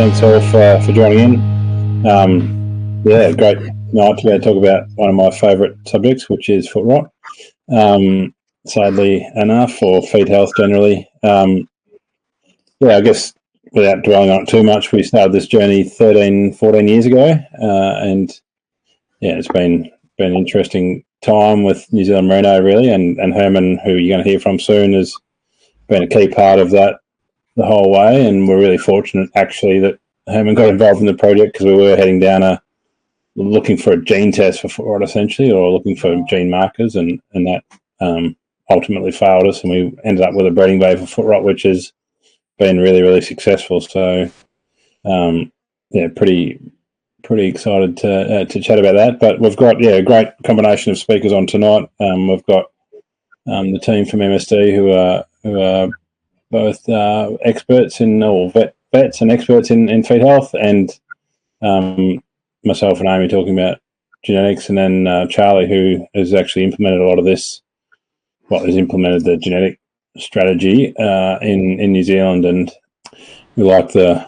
thanks all for joining in. Yeah, great night to be able to talk about one of my favourite subjects, which is foot rot. Sadly enough, or feet health generally. Yeah, I guess without dwelling on it too much, we started this journey 13, 14 years ago, and yeah, it's been an interesting time with New Zealand Merino, really, and Herman, who you're going to hear from soon, has been a key part of that the whole way, and we're really fortunate actually that Herman got involved in the project because we were heading down looking for a gene test for foot rot essentially, or looking for gene markers, and that ultimately failed us, and we ended up with a breeding bay for foot rot, which has been really, really successful. So yeah, pretty excited to chat about that. But we've got a great combination of speakers on tonight. We've got the team from MSD who are both experts vets and experts in feet health, and myself and Amy talking about genetics, and then Charlie, who has actually implemented a lot of this, has implemented the genetic strategy in New Zealand. And we like I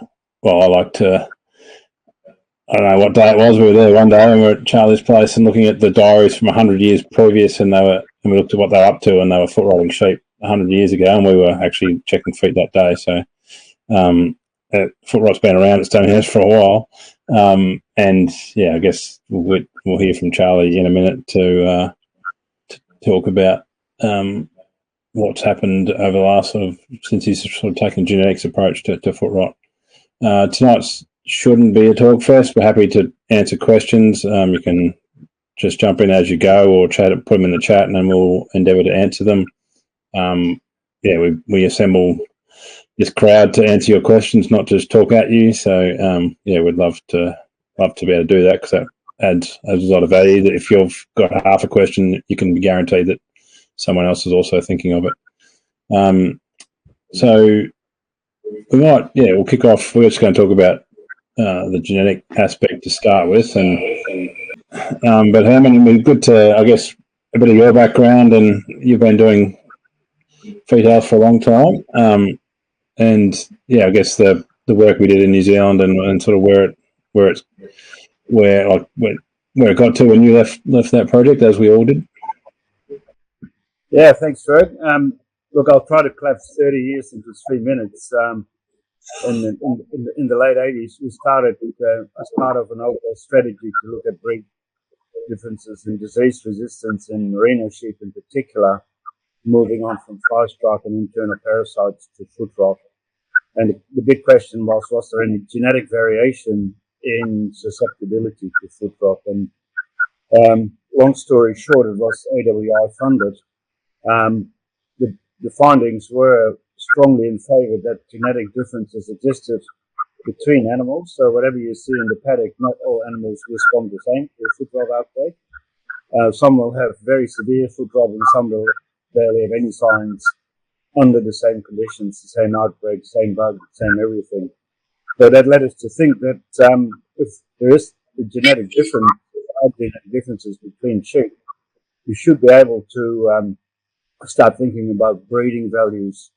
don't know what day it was. We were there one day and we were at Charlie's place and looking at the diaries from 100 years previous, and we looked at what they were up to, and they were foot rotting sheep 100 years ago, and we were actually checking feet that day. So foot rot's been around at Stonehenge for a while, and yeah, I guess we'll hear from Charlie in a minute to talk about what's happened over the last since he's sort of taken a genetics approach to foot rot. Tonight's shouldn't be a talk fest. We're happy to answer questions. You can just jump in as you go, or put them in the chat, and then we'll endeavour to answer them. Yeah, we assemble this crowd to answer your questions, not just talk at you. So yeah, we'd love to be able to do that, because that adds a lot of value. That if you've got half a question, you can be guaranteed that someone else is also thinking of it. So we'll kick off. We're just going to talk about the genetic aspect to start with, but Herman, it'd be good to, I guess, a bit of your background, and you've been doing feet health for a long time, and yeah, I guess the work we did in New Zealand, and sort of where it got to when you left that project, as we all did. Yeah, thanks, Ferg. Look, I'll try to collapse 30 years into 3 minutes. In the late 80s, we started as part of an overall strategy to look at breed differences in disease resistance in merino sheep in particular, moving on from fly strike and internal parasites to foot rot. And the big question was there any genetic variation in susceptibility to foot rot? And long story short, it was AWI funded. The findings were strongly in favour that genetic differences existed between animals. So whatever you see in the paddock, not all animals respond the same to foot rot outbreak. Some will have very severe foot rot, and some will barely have any signs under the same conditions, the same outbreak, same bug, same everything. So that led us to think that if there is genetic differences between sheep, we should be able to start thinking about breeding values,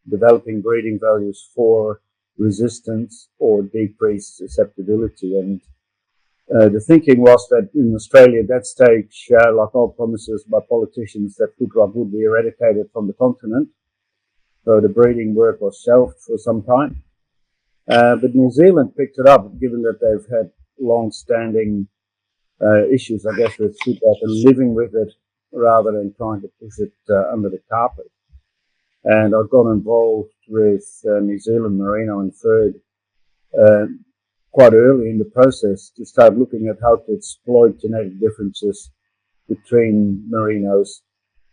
developing breeding values for resistance or decreased susceptibility. And the thinking was that in Australia at that stage, like all promises by politicians, that foot rot would be eradicated from the continent. So the breeding work was shelved for some time. But New Zealand picked it up, given that they've had long-standing issues, I guess, with foot rot, and living with it rather than trying to push it under the carpet. And I've got involved with New Zealand Merino and Ferg quite early in the process to start looking at how to exploit genetic differences between merinos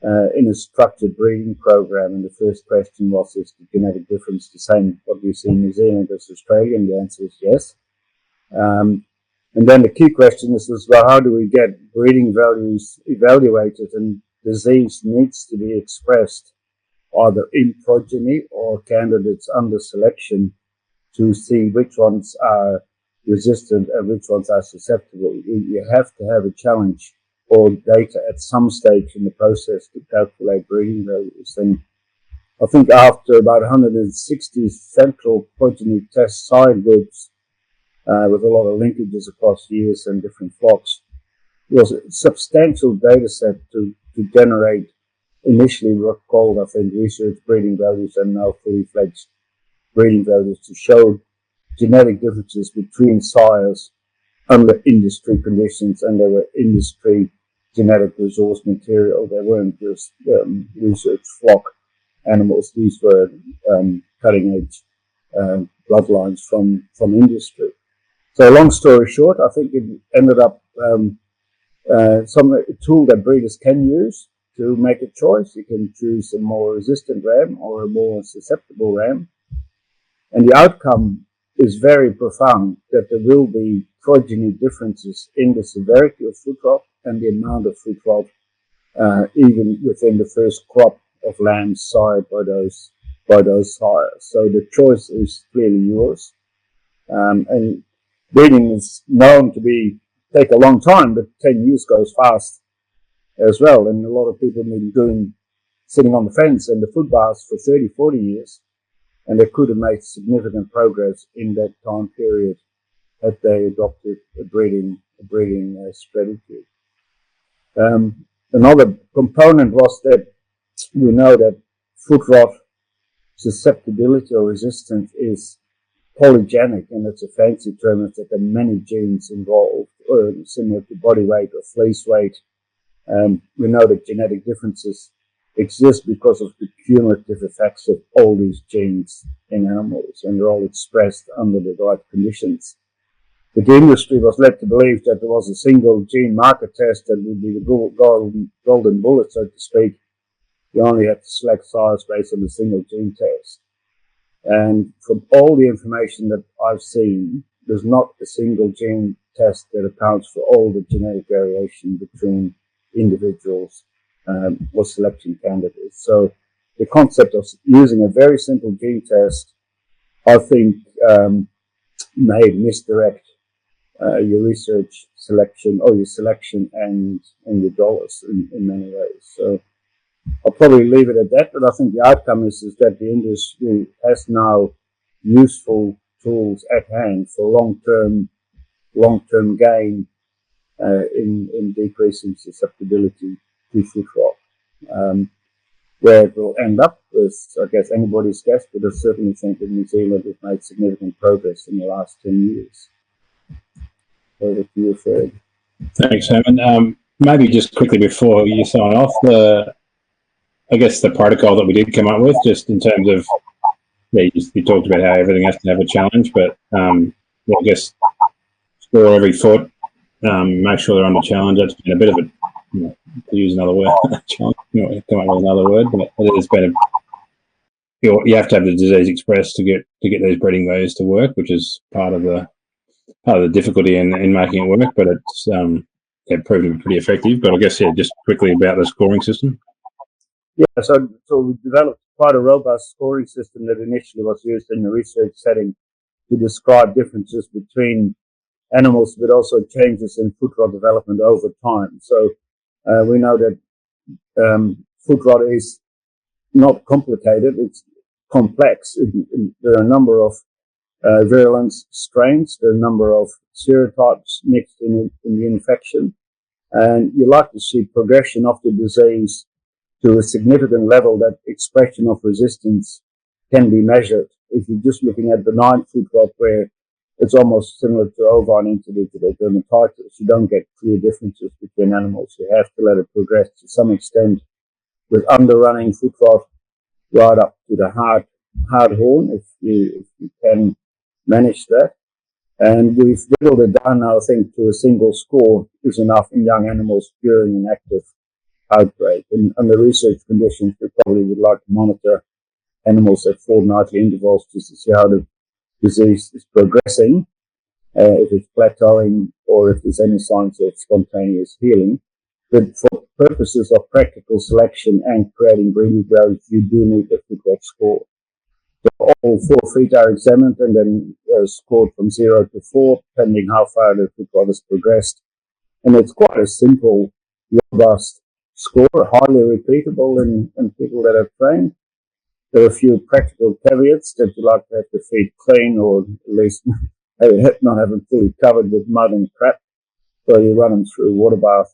in a structured breeding program. And the first question was, is the genetic difference the same what we see in New Zealand as Australia? And the answer is yes. And then the key question is, well, how do we get breeding values evaluated? And disease needs to be expressed either in progeny or candidates under selection to see which ones are resistant and which ones are susceptible. You have to have a challenge or data at some stage in the process to calculate breeding values. And I think after about 160 central progeny test side groups, with a lot of linkages across years and different flocks, it was a substantial data set to generate initially what called, I think, research breeding values and now fully fledged breeding values to show genetic differences between sires under industry conditions, and they were industry genetic resource material. They weren't just research flock animals. These were cutting edge bloodlines from industry. So long story short, I think it ended up a tool that breeders can use to make a choice. You can choose a more resistant ram or a more susceptible ram. And the outcome is very profound, that there will be progeny differences in the severity of foot rot and the amount of foot rot, even within the first crop of lambs sired by those sires. So the choice is clearly yours. And breeding is known to take a long time, but 10 years goes fast as well. And a lot of people have been sitting on the fence and the foot baths for 30, 40 years. And they could have made significant progress in that time period had they adopted a breeding strategy. Another component was that we know that foot rot susceptibility or resistance is polygenic, and it's a fancy term. It's that there are many genes involved, or similar to body weight or fleece weight. We know that genetic differences exist because of the cumulative effects of all these genes in animals, and they're all expressed under the right conditions. But the industry was led to believe that there was a single gene marker test that would be the golden bullet, so to speak. You only had to select sires based on a single gene test. And from all the information that I've seen, there's not a single gene test that accounts for all the genetic variation between individuals or selection candidates. So the concept of using a very simple gene test, I think, may misdirect your research selection or your selection and your dollars in many ways. So I'll probably leave it at that, but I think the outcome is that the industry has now useful tools at hand for long-term gain in decreasing susceptibility to foot rot. Where it will end up is, I guess, anybody's guess, but I certainly think that New Zealand has made significant progress in the last 10 years. Over to you, Fred. Thanks, Herman. Maybe just quickly before you sign off, I guess the protocol that we did come up with, just in terms of, you talked about how everything has to have a challenge, but I guess score every foot, make sure they're under challenge. That's been a bit of a, to use another word, challenge, come up with another word, but it has been you have to have the disease expressed to get these breeding values to work, which is part of the difficulty in making it work, but it's proved to be pretty effective. But I guess, just quickly about the scoring system. Yeah, so we developed quite a robust scoring system that initially was used in the research setting to describe differences between animals, but also changes in foot rot development over time. So we know that foot rot is not complicated; it's complex. There are a number of virulence strains, there are a number of serotypes mixed in the infection, and you like to see progression of the disease to a significant level that expression of resistance can be measured. If you're just looking at benign foot rot where it's almost similar to ovine individual dermatitis, you don't get clear differences between animals. You have to let it progress to some extent with underrunning foot rot right up to the hard horn, if you can manage that. And we've whittled it down now, I think, to a single score is enough in young animals during an active outbreak. And under research conditions, we probably would like to monitor animals at fortnightly intervals just to see how the disease is progressing, if it's plateauing or if there's any signs of spontaneous healing. But for purposes of practical selection and creating breeding values, you do need a foot rot score. So all 4 feet are examined and then scored from 0 to 4, depending how far the foot rot has progressed. And it's quite a simple, robust score, highly repeatable in people that are trained. There are a few practical caveats that you like to have the feet clean, or at least not have them fully covered with mud and crap. So you run them through a water bath,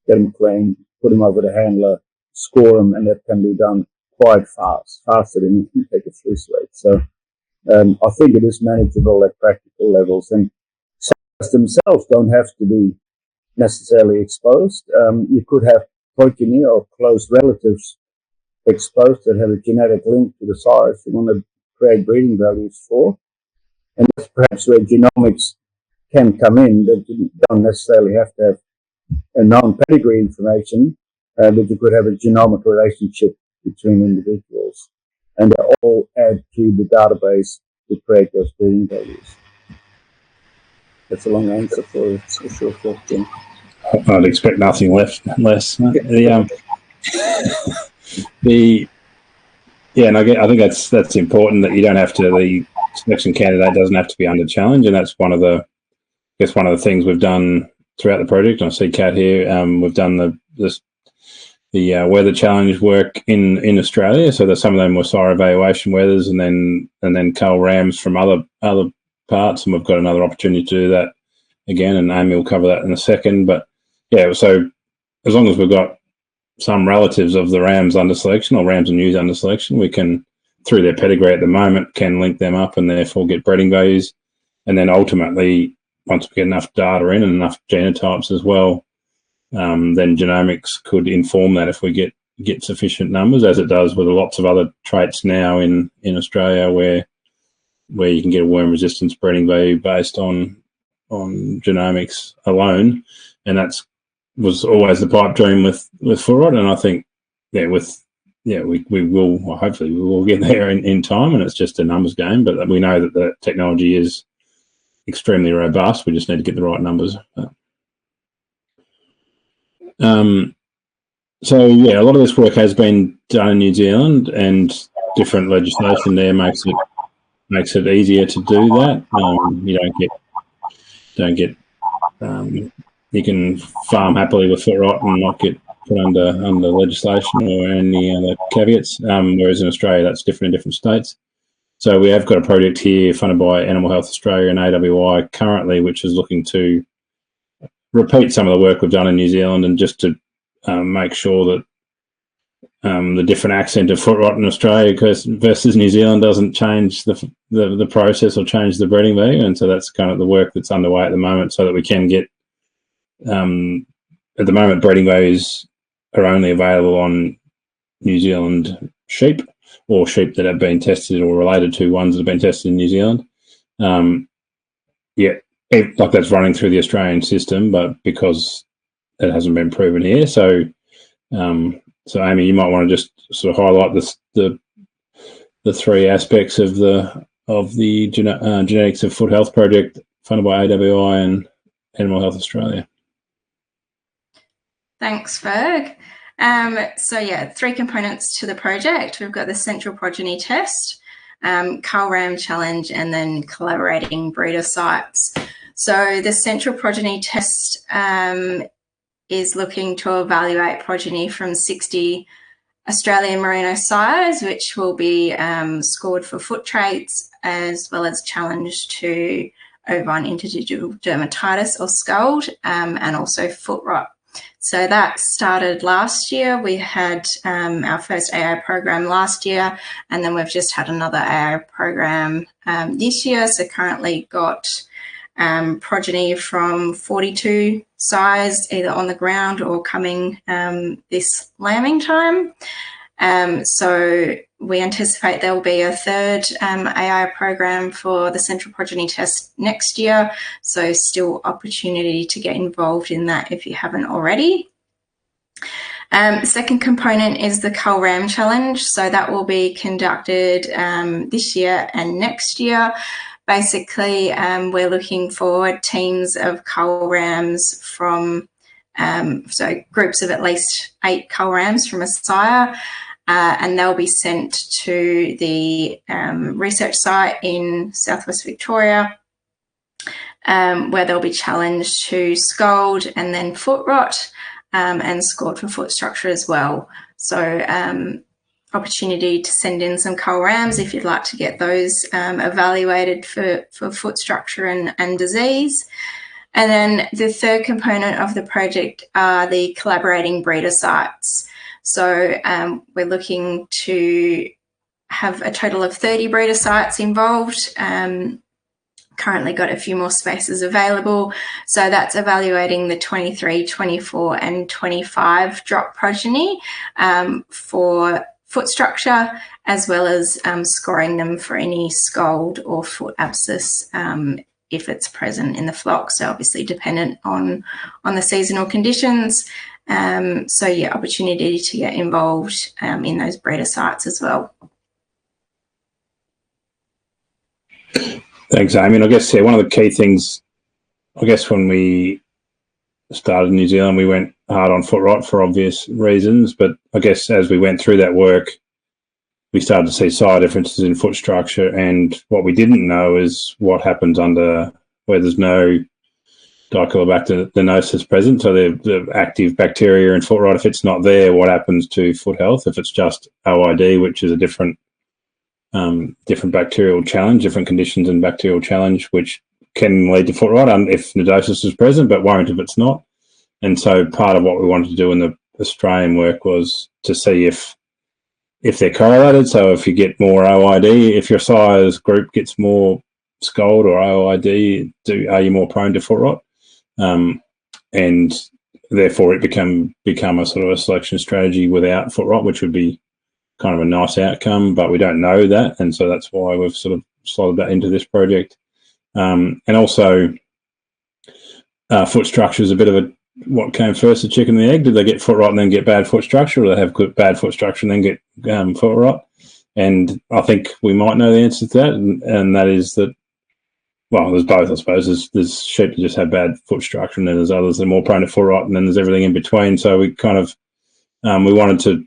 get them clean, put them over the handler, score them, and that can be done quite fast, faster than you can take a fleece weight. So I think it is manageable at practical levels, and cells themselves don't have to be necessarily exposed. You could have progeny or close relatives exposed that have a genetic link to the sires you want to create breeding values for. And that's perhaps where genomics can come in, that you don't necessarily have to have a known pedigree information, but you could have a genomic relationship between individuals, and they all add to the database to create those breeding values. That's a long answer for a short question. I'd expect nothing less. And I think that's important, that you don't have to, the selection candidate doesn't have to be under challenge, and that's one of the things we've done throughout the project. I see Kat here. We've done the weather challenge work in Australia, so that some of them were sire evaluation weathers, and then cull rams from other parts, and we've got another opportunity to do that again, and Amy will cover that in a second. But yeah, so as long as we've got some relatives of the rams under selection, or rams and ewes under selection, we can, through their pedigree at the moment, can link them up and therefore get breeding values. And then ultimately, once we get enough data in and enough genotypes as well, then genomics could inform that if we get sufficient numbers, as it does with lots of other traits now in Australia, where you can get a worm resistance breeding value based on genomics alone. And that's was always the pipe dream with Footrot, and I think we will, well, hopefully we will get there in time, and it's just a numbers game. But we know that the technology is extremely robust. We just need to get the right numbers. So yeah, a lot of this work has been done in New Zealand, and different legislation there makes it easier to do that. You can farm happily with Footrot and not get put under legislation or any other caveats, whereas in Australia that's different in different states. So we have got a project here funded by Animal Health Australia and AWI currently, which is looking to repeat some of the work we've done in New Zealand, and just to make sure that the different accent of Footrot in Australia versus New Zealand doesn't change the process or change the breeding value. And so that's kind of the work that's underway at the moment, so that we can get, at the moment, breeding values are only available on New Zealand sheep, or sheep that have been tested or related to ones that have been tested in New Zealand. Like that's running through the Australian system, but because it hasn't been proven here. So Amy, you might want to just sort of highlight the three aspects of the genetics of foot health project funded by AWI and Animal Health Australia. Thanks, Ferg. So yeah, three components to the project. We've got the central progeny test, cull ram challenge, and then collaborating breeder sites. So the central progeny test is looking to evaluate progeny from 60 Australian merino sires, which will be scored for foot traits, as well as challenged to ovine interdigital dermatitis or scald, and also foot rot. So that started last year. We had our first AI program last year, and then we've just had another AI program this year. So currently got progeny from 42 sires, either on the ground or coming this lambing time. So we anticipate there will be a third AI program for the central progeny test next year. So still opportunity to get involved in that if you haven't already. The second component is the cull ram challenge. So that will be conducted this year and next year. Basically, we're looking for teams of cull rams from, so groups of at least 8 cull rams from a sire, and they'll be sent to the research site in Southwest Victoria, where they'll be challenged to scald and then foot rot, and scored for foot structure as well. So opportunity to send in some cull rams if you'd like to get those evaluated for foot structure and disease. And then the third component of the project are the collaborating breeder sites. So we're looking to have a total of 30 breeder sites involved. Currently got a few more spaces available. So that's evaluating the 23, 24 and 25 drop progeny for foot structure, as well as scoring them for any scald or foot abscess if it's present in the flock. So obviously dependent on the seasonal conditions. So yeah, opportunity to get involved in those breeder sites as well. Thanks, Amy. I guess, yeah, one of the key things, I guess when we started in New Zealand, we went hard on foot rot for obvious reasons, but I guess as we went through that work, we started to see side differences in foot structure, and what we didn't know is what happens under where there's no Dicoylobacter venosus present, so the active bacteria in foot rot. If it's not there, what happens to foot health? If it's just OID, which is a different bacterial challenge, different conditions and bacterial challenge, which can lead to foot rot if nodosus is present, but won't if it's not. And so part of what we wanted to do in the Australian work was to see if they're correlated. So if you get more OID, if your size group gets more scald or OID, are you more prone to foot rot? And therefore it become a sort of a selection strategy without foot rot, which would be kind of a nice outcome, but we don't know that, and so that's why we've sort of slotted that into this project. And also, foot structure is a bit of what came first, the chicken and the egg? Did they get foot rot and then get bad foot structure, or they have good bad foot structure and then get foot rot? And I think we might know the answer to that, and that is that, well, there's both, I suppose. There's sheep that just have bad foot structure, and then there's others that are more prone to foot rot, and then there's everything in between. So we kind of we wanted to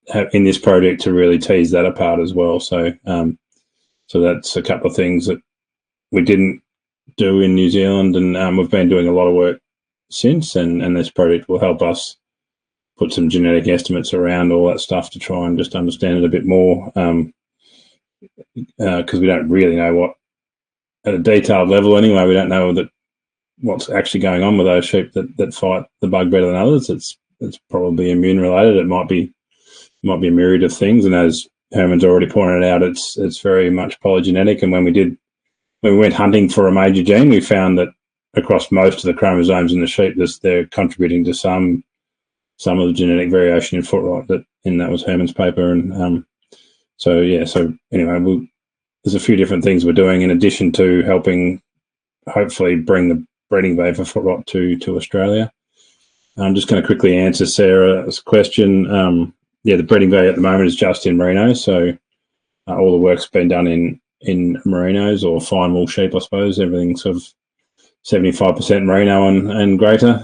have in this project to really tease that apart as well. So so that's a couple of things that we didn't do in New Zealand, and we've been doing a lot of work since, and this project will help us put some genetic estimates around all that stuff to try and just understand it a bit more, because we don't really know what, at a detailed level anyway, we don't know what's actually going on with those sheep that fight the bug better than others. It's probably immune related. It might be a myriad of things, and as Herman's already pointed out, it's very much polygenetic. And when we went hunting for a major gene, we found that across most of the chromosomes in the sheep, they're contributing to some of the genetic variation in foot rot. That was Herman's paper, and so anyway, there's a few different things we're doing in addition to helping hopefully bring the breeding bay for foot rot to Australia. I'm just going to quickly answer Sarah's question. The breeding bay at the moment is just in merino, so all the work's been done in merinos or fine wool sheep, I suppose. Everything's sort of 75% merino and greater.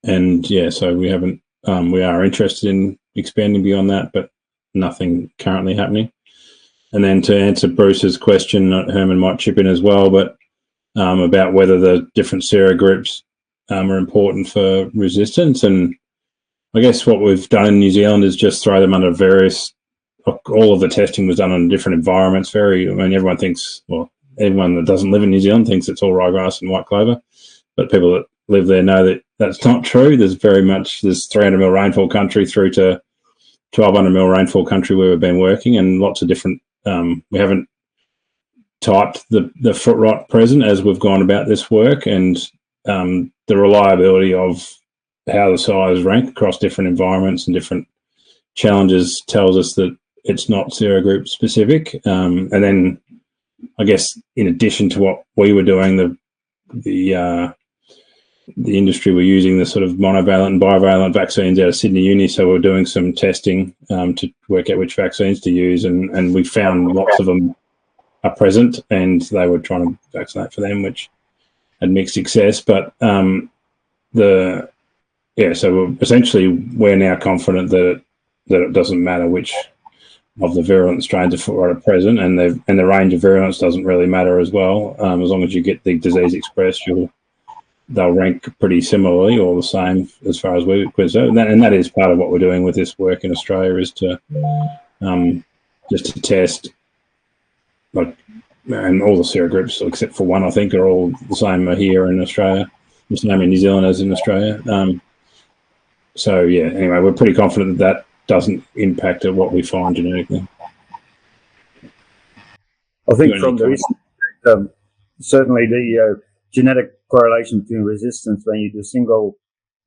And yeah, so we haven't. We are interested in expanding beyond that, but nothing currently happening. And then to answer Bruce's question, Herman might chip in as well, but about whether the different serogroups are important for resistance. And I guess what we've done in New Zealand is just throw them under all of the testing was done in different environments. Everyone thinks, well, everyone that doesn't live in New Zealand thinks it's all ryegrass and white clover, but people that live there know that that's not true. There's 300 mil rainfall country through to 1200 mil rainfall country where we've been working, and lots of different, we haven't typed the foot rot present as we've gone about this work, and the reliability of how the size rank across different environments and different challenges tells us that it's not serogroup specific. And then I guess in addition to what we were doing, the industry were using the sort of monovalent and bivalent vaccines out of Sydney Uni, so we're doing some testing to work out which vaccines to use, and we found lots of them are present, and they were trying to vaccinate for them, which had mixed success. But so we're now confident that it doesn't matter which of the virulent strains of foot rot are present, and the range of virulence doesn't really matter as well. As long as you get the disease expressed, you'll they'll rank pretty similarly or the same as far as we're concerned. And that is part of what we're doing with this work in Australia, is to just to test, like, and all the serogroups except for one, I think, are all the same here in Australia, the same in New Zealand as in Australia. So yeah, anyway, we're pretty confident that that doesn't impact what we find genetically. I think from the research, certainly the genetic correlation between resistance when you do single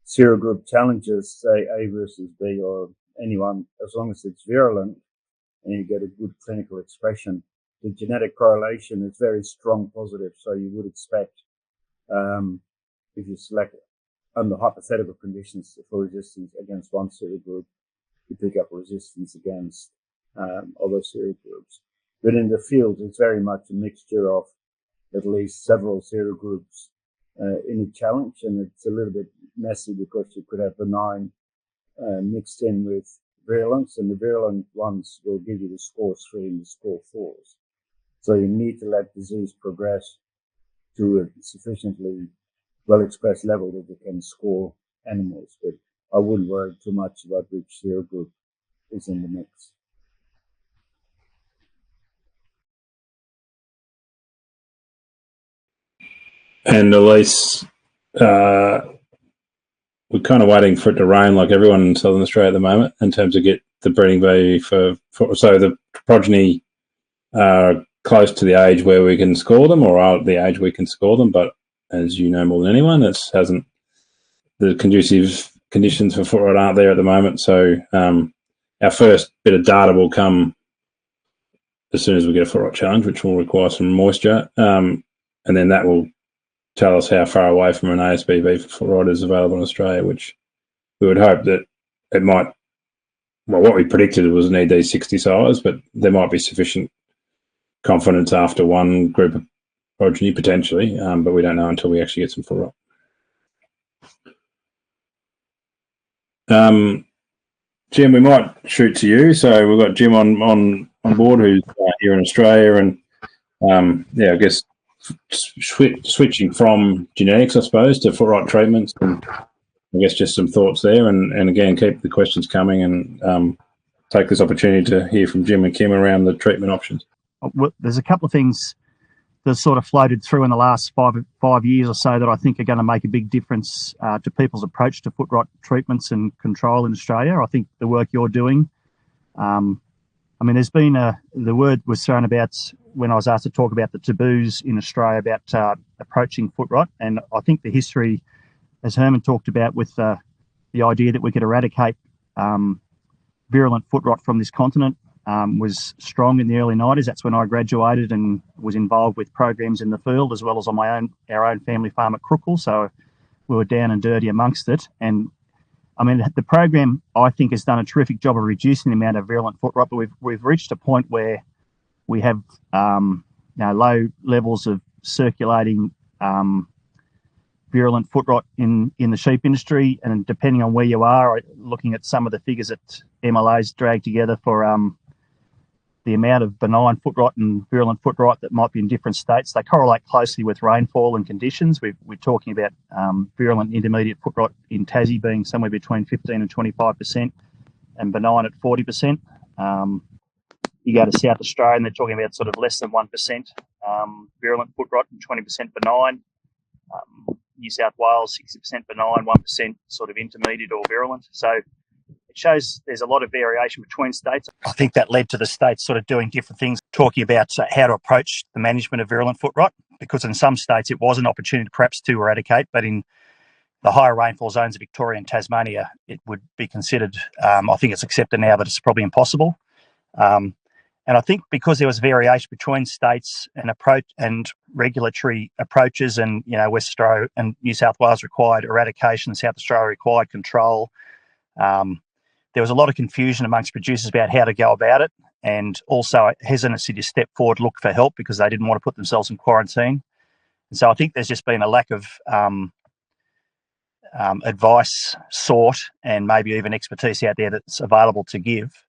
serogroup challenges, say A versus B or anyone, as long as it's virulent and you get a good clinical expression, the genetic correlation is very strong positive. So you would expect, if you select under hypothetical conditions for resistance against one serogroup, you pick up resistance against other serogroups. But in the field, it's very much a mixture of at least several serogroups in a challenge, and it's a little bit messy because you could have benign mixed in with virulence, and the virulent ones will give you the score 3 and the score 4s. So you need to let disease progress to a sufficiently well-expressed level that you can score animals. But I wouldn't worry too much about which serogroup is in the mix. And Elise, we're kind of waiting for it to rain like everyone in Southern Australia at the moment in terms of get the breeding value for so the progeny are close to the age where we can score them, or are at the age we can score them. But as you know more than anyone, the conducive conditions for Footrot aren't there at the moment. So our first bit of data will come as soon as we get a Footrot challenge, which will require some moisture, and then that will tell us how far away from an ASBV for Footrot is available in Australia, which we would hope that it might. Well, what we predicted was an ED60 size, but there might be sufficient confidence after one group of progeny potentially, but we don't know until we actually get some Footrot. Jim, we might shoot to you. So we've got Jim on board, who's here in Australia, and I guess switching from genetics, I suppose, to Footrot treatments, and I guess just some thoughts there, and again, keep the questions coming, and take this opportunity to hear from Jim and Kim around the treatment options. Well, there's a couple of things that sort of floated through in the last five years or so that I think are going to make a big difference to people's approach to Footrot treatments and control in Australia. I think the work you're doing, there's been the word was thrown about when I was asked to talk about the taboos in Australia about approaching Footrot, and I think the history, as Herman talked about, with the idea that we could eradicate virulent Footrot from this continent was strong in the early 90s. That's when I graduated and was involved with programs in the field, as well as on our own family farm at Crookle. So we were down and dirty amongst it. And the program, I think, has done a terrific job of reducing the amount of virulent Footrot, but we've reached a point where we have low levels of circulating virulent Footrot in the sheep industry. And depending on where you are, looking at some of the figures that MLA's dragged together for the amount of benign Footrot and virulent Footrot that might be in different states, they correlate closely with rainfall and conditions. We're talking about virulent intermediate Footrot in Tassie being somewhere between 15 and 25%, and benign at 40%. You go to South Australia and they're talking about sort of less than 1% virulent Footrot and 20% benign. New South Wales, 60% benign, 1% sort of intermediate or virulent. So it shows there's a lot of variation between states. I think that led to the states sort of doing different things, talking about how to approach the management of virulent Footrot, because in some states it was an opportunity perhaps to eradicate, but in the higher rainfall zones of Victoria and Tasmania, it would be considered, I think it's accepted now that it's probably impossible. And I think because there was variation between states and approach and regulatory approaches, and West Australia and New South Wales required eradication, South Australia required control. There was a lot of confusion amongst producers about how to go about it, and also a hesitancy to step forward, look for help, because they didn't want to put themselves in quarantine. And so I think there's just been a lack of advice sought, and maybe even expertise out there that's available to give.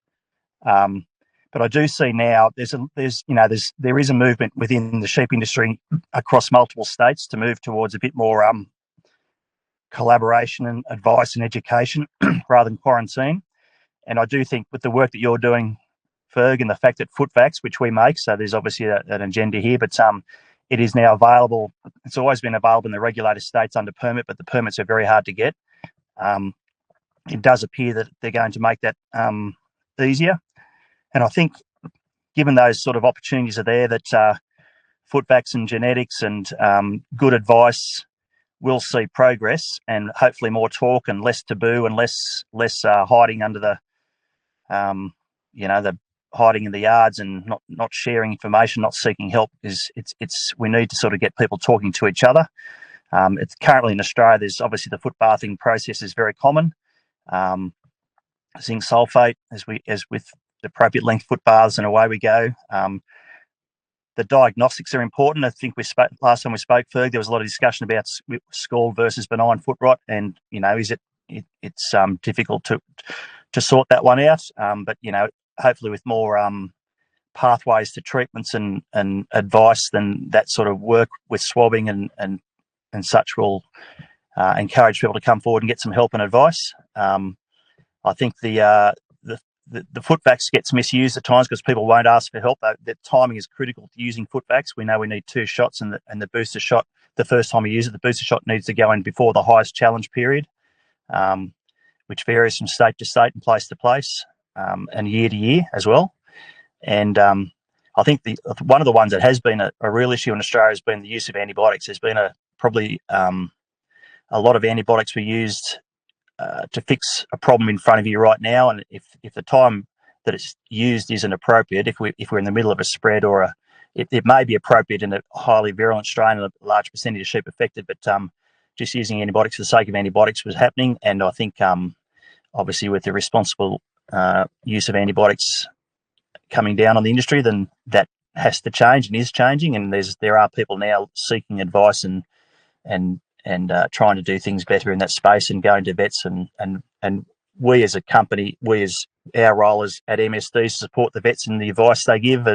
But I do see now there is a movement within the sheep industry across multiple states to move towards a bit more collaboration and advice and education rather than quarantine. And I do think with the work that you're doing, Ferg, and the fact that Footvax, which we make, so there's obviously an agenda here, but it is now available. It's always been available in the regulated states under permit, but the permits are very hard to get. It does appear that they're going to make that easier. And I think given those sort of opportunities are there, that Footvax and genetics and good advice will see progress, and hopefully more talk and less taboo and less hiding under the the hiding in the yards and not sharing information, not seeking help. We need to sort of get people talking to each other. It's currently in Australia, there's obviously the foot bathing process is very common. Zinc sulfate as with the appropriate length foot baths, and away we go. The diagnostics are important. I think last time we spoke, Ferg, there was a lot of discussion about scald versus benign foot rot, and it's difficult to sort that one out. But hopefully with more pathways to treatments and advice, then that sort of work with swabbing and such will encourage people to come forward and get some help and advice. I think the Footvax gets misused at times because people won't ask for help. The timing is critical to using Footvax. We know we need 2 shots, and the booster shot, the first time we use it, the booster shot needs to go in before the highest challenge period, which varies from state to state and place to place, and year to year as well. And I think one of the ones that has been a real issue in Australia has been the use of antibiotics. There's been probably a lot of antibiotics were used to fix a problem in front of you right now, and if the time that it's used isn't appropriate, if we're in the middle of a spread or it may be appropriate in a highly virulent strain and a large percentage of sheep affected, but just using antibiotics for the sake of antibiotics was happening. And I think obviously with the responsible use of antibiotics coming down on the industry, then that has to change and is changing, and there are people now seeking advice and trying to do things better in that space and going to vets, and we as a company, our role is at MSD to support the vets in the advice they give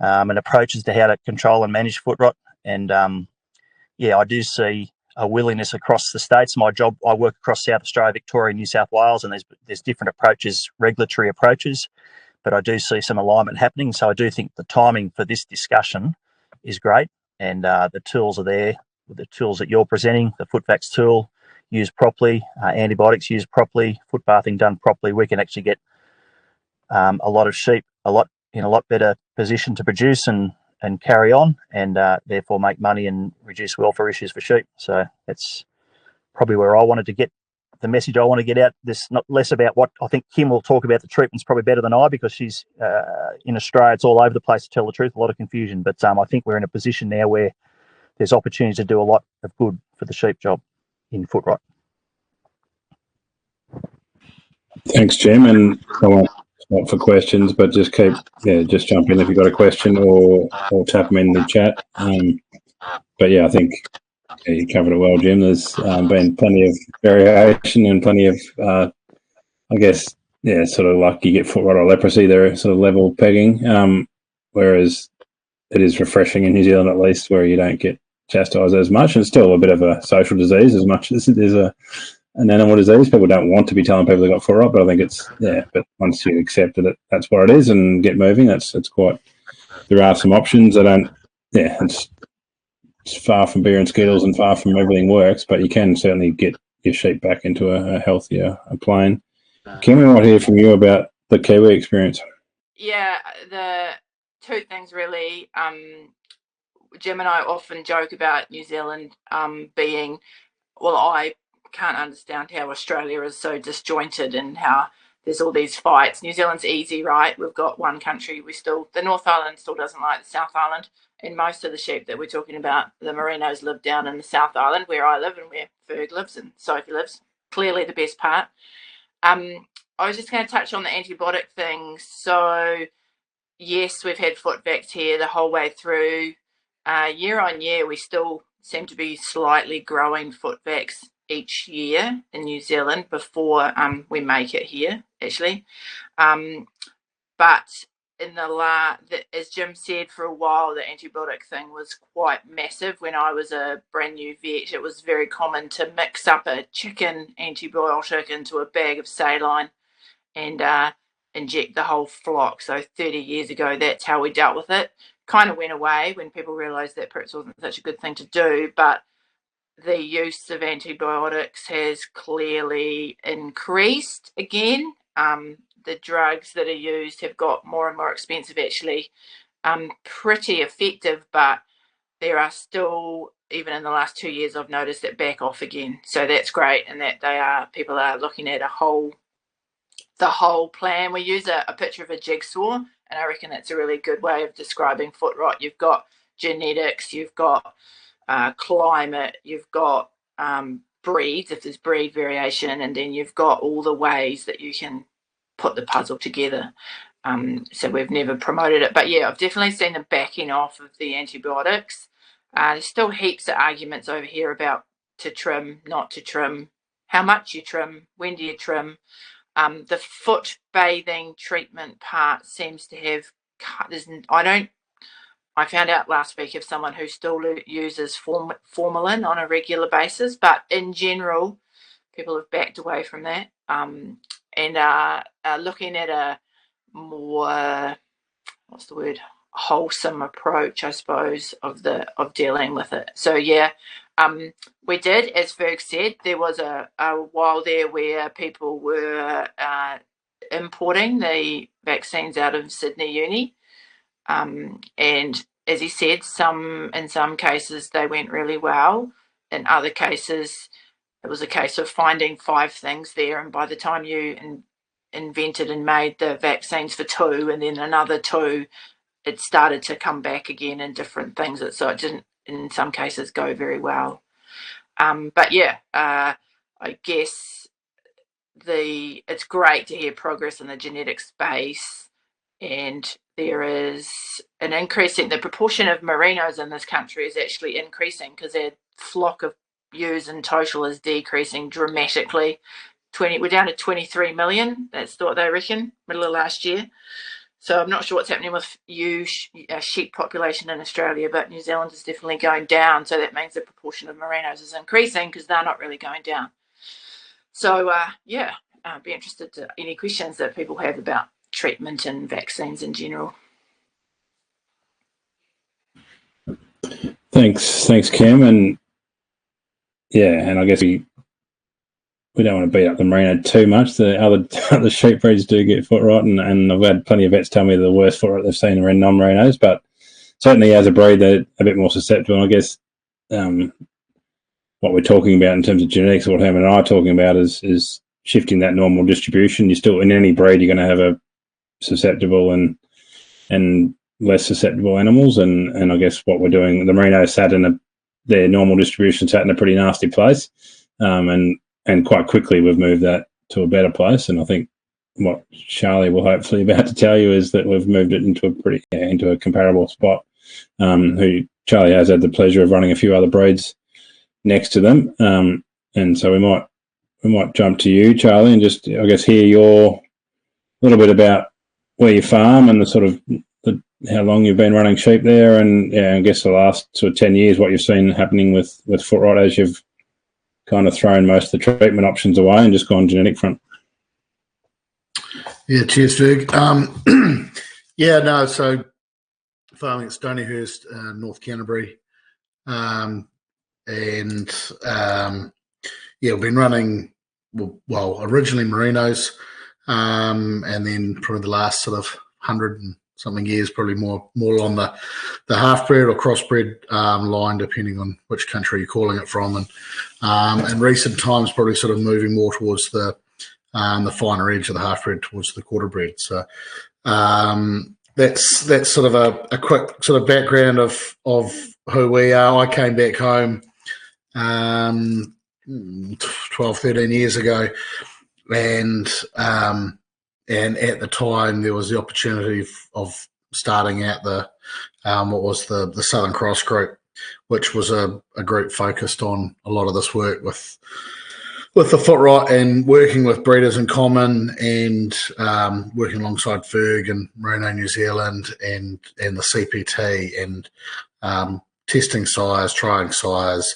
and approaches to how to control and manage foot rot. And I do see a willingness across the states. My job, I work across South Australia, Victoria, New South Wales, and there's different approaches, regulatory approaches, but I do see some alignment happening. So I do think the timing for this discussion is great, and the tools are there. The tools that you're presenting, the Footvax tool used properly, antibiotics used properly, foot bathing done properly, we can actually get a lot of sheep in a lot better position to produce and carry on, and therefore make money and reduce welfare issues for sheep. So that's probably where I wanted to get the message I want to get out. This not less about what I think Kim will talk about. The treatment's probably better than I, because she's in Australia. It's all over the place, to tell the truth, a lot of confusion. But I think we're in a position now where there's opportunities to do a lot of good for the sheep job in foot rot. Thanks, Jim. And I won't stop for questions, but just just jump in if you've got a question or tap them in the chat. But I think you covered it well, Jim. There's been plenty of variation and plenty of, sort of like you get foot rot or leprosy, they're sort of level pegging, whereas it is refreshing in New Zealand, at least, where you don't get chastised as much. And it's still a bit of a social disease as much as it is an animal disease. People don't want to be telling people they've got foot rot, but I think it's, but once you accept that that's what it is and get moving, it's quite, there are some options. It's far from beer and skittles and far from everything works, but you can certainly get your sheep back into a healthier plane. Kim, we might hear from you about the Kiwi experience. Yeah, the two things really. Jim and I often joke about New Zealand being, I can't understand how Australia is so disjointed and how there's all these fights. New Zealand's easy, right? We've got one country. The North Island still doesn't like the South Island, and most of the sheep that we're talking about, the Merinos, live down in the South Island, where I live and where Ferg lives and Sophie lives. Clearly the best part. I was just going to touch on the antibiotic thing. So yes, we've had Footvax here the whole way through. Year on year, we still seem to be slightly growing Footvax each year in New Zealand before we make it here, actually. But as Jim said, for a while the antibiotic thing was quite massive. When I was a brand new vet, it was very common to mix up a chicken antibiotic into a bag of saline and inject the whole flock. So 30 years ago, that's how we dealt with it. Kind of went away when people realised that perhaps wasn't such a good thing to do, but the use of antibiotics has clearly increased again. The drugs that are used have got more and more expensive, actually. Pretty effective, but there are still, even in the last 2 years, I've noticed that back off again. So that's great, and that people are looking at the whole plan. We use a picture of a jigsaw, and I reckon that's a really good way of describing foot rot. You've got genetics, you've got climate, you've got breeds, if there's breed variation, and then you've got all the ways that you can put the puzzle together. So we've never promoted it, but yeah, I've definitely seen the backing off of the antibiotics. There's still heaps of arguments over here about to trim, not to trim, how much you trim, when do you trim. The foot bathing treatment part seems to have I found out last week of someone who still uses formalin on a regular basis, but in general, people have backed away from that, and are looking at a more, wholesome approach, I suppose, of dealing with it. So yeah, we did, as Ferg said, there was a while there where people were importing the vaccines out of Sydney Uni. And as he said, in some cases they went really well. In other cases, it was a case of finding 5 things there, and by the time you invented and made the vaccines for 2 and then another 2, it started to come back again in different things. So it didn't, in some cases, go very well. But yeah, I guess it's great to hear progress in the genetic space, and there is an increase in the proportion of merinos in this country is actually increasing, because their flock of ewes in total is decreasing dramatically. We're down to 23 million. That's what they reckon, middle of last year. So I'm not sure what's happening with sheep population in Australia, but New Zealand is definitely going down. So that means the proportion of merinos is increasing, because they're not really going down. So yeah, I'd be interested to any questions that people have about treatment and vaccines in general. Thanks, Kim. And yeah, and I guess we don't want to beat up the merino too much. The other sheep breeds do get foot rot, and I've had plenty of vets tell me the worst foot rot they've seen are in non-merinos, but certainly as a breed they're a bit more susceptible. And I guess what we're talking about in terms of genetics, what Herman and I are talking about is shifting that normal distribution. You're still, in any breed, you're going to have a susceptible and less susceptible animals, and I guess what we're doing, the merino sat in their normal distribution sat in a pretty nasty place, and quite quickly we've moved that to a better place. And I think what Charlie will hopefully about to tell you is that we've moved it into a comparable spot. Who Charlie has had the pleasure of running a few other breeds next to them, and so we might jump to you, Charlie, and just, I guess, hear your little bit about where you farm and the sort of how long you've been running sheep there, and yeah, I guess the last sort of 10 years, what you've seen happening with foot rot as you've kind of thrown most of the treatment options away and just gone genetic front. Yeah, cheers, Ferg. So farming at Stonyhurst, North Canterbury, and we've been running, originally merinos, and then probably the last sort of 100 and something years, probably more on the half-bred or crossbred line, depending on which country you're calling it from, and in recent times probably sort of moving more towards the finer edge of the half-bred, towards the quarter-bred. So that's sort of a quick sort of background of who we are. I came back home 12, 13 years ago, and at the time there was the opportunity of starting out the Southern Cross group, which was a group focused on a lot of this work with with the Footrot and working with breeders in common, and working alongside Ferg and Merino New Zealand and the CPT, and testing sires, trying sires,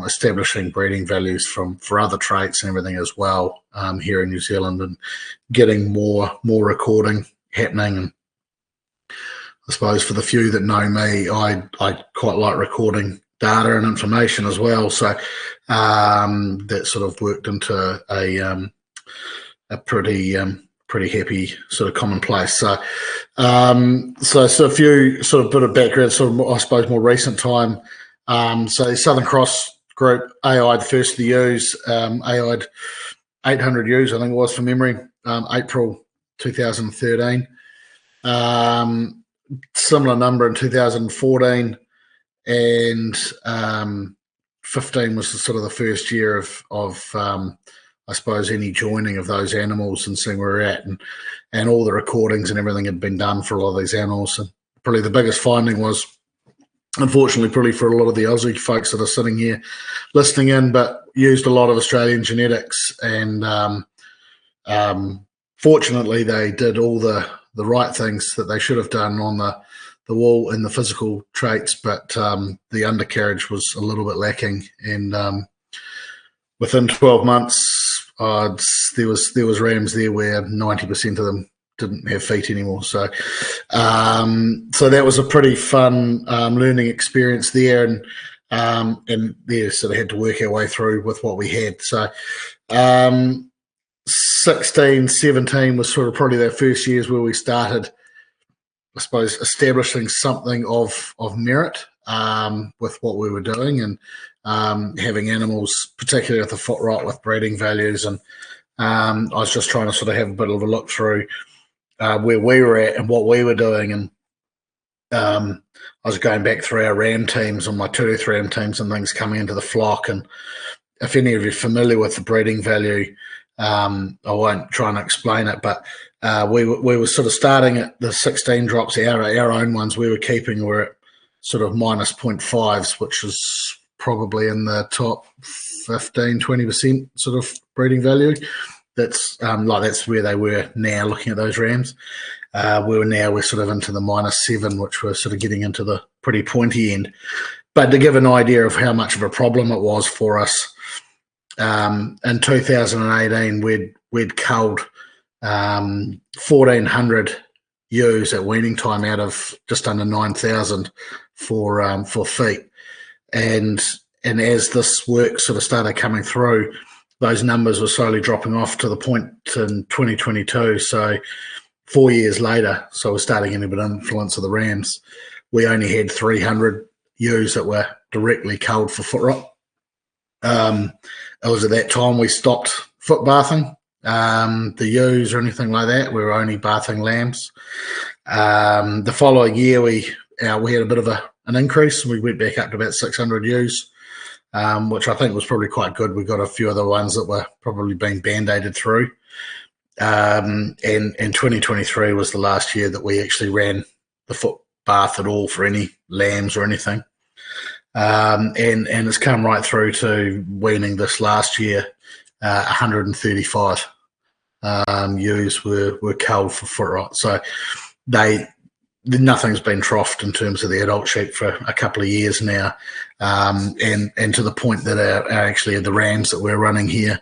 establishing breeding values for other traits and everything as well here in New Zealand, and getting more recording happening. And I suppose for the few that know me, I quite like recording data and information as well. So that sort of worked into a pretty happy sort of commonplace. So so a few sort of bit of background, sort of I suppose more recent time. So Southern Cross Group AI'd the first of the ewes, AI'd 800 ewes, I think it was from memory, April 2013. Similar number in 2014, and 15 was sort of the first year of I suppose any joining of those animals and seeing where we're at, and all the recordings and everything had been done for a lot of these animals. And probably the biggest finding was, unfortunately, probably for a lot of the Aussie folks that are sitting here listening in, but used a lot of Australian genetics, and fortunately they did all the right things that they should have done on the wool and the physical traits, but the undercarriage was a little bit lacking, and within 12 months there was rams there where 90% of them didn't have feet anymore. So so that was a pretty fun learning experience there, and there sort of had to work our way through with what we had. So 16, 17 was sort of probably their first years where we started, I suppose, establishing something of merit with what we were doing, and having animals, particularly with the Footrot, with breeding values. And I was just trying to sort of have a bit of a look through where we were at and what we were doing. And I was going back through our ram teams and my Tooth ram teams and things coming into the flock. And if any of you are familiar with the breeding value, I won't try and explain it, but we were sort of starting at the 16 drops. Our own ones we were keeping were at sort of minus 0.5s, which is probably in the top 15-20% sort of breeding value. That's that's where they were now. Looking at those rams, we're sort of into the -7, which we're sort of getting into the pretty pointy end. But to give an idea of how much of a problem it was for us, in 2018 we'd culled 1,400 ewes at weaning time out of just under 9,000 for feet, and as this work sort of started coming through, those numbers were slowly dropping off to the point in 2022. So 4 years later, so we're starting getting a bit of influence of the rams, we only had 300 ewes that were directly culled for Footrot. It was at that time we stopped foot bathing the ewes or anything like that. We were only bathing lambs. The following year we had a bit of an increase. We went back up to about 600 ewes, which I think was probably quite good. We got a few other ones that were probably being band-aided through. And 2023 was the last year that we actually ran the foot bath at all for any lambs or anything. And it's come right through to weaning this last year. 135 ewes were culled for Footrot. So nothing's been troughed in terms of the adult sheep for a couple of years now, and to the point that actually the rams that we're running here,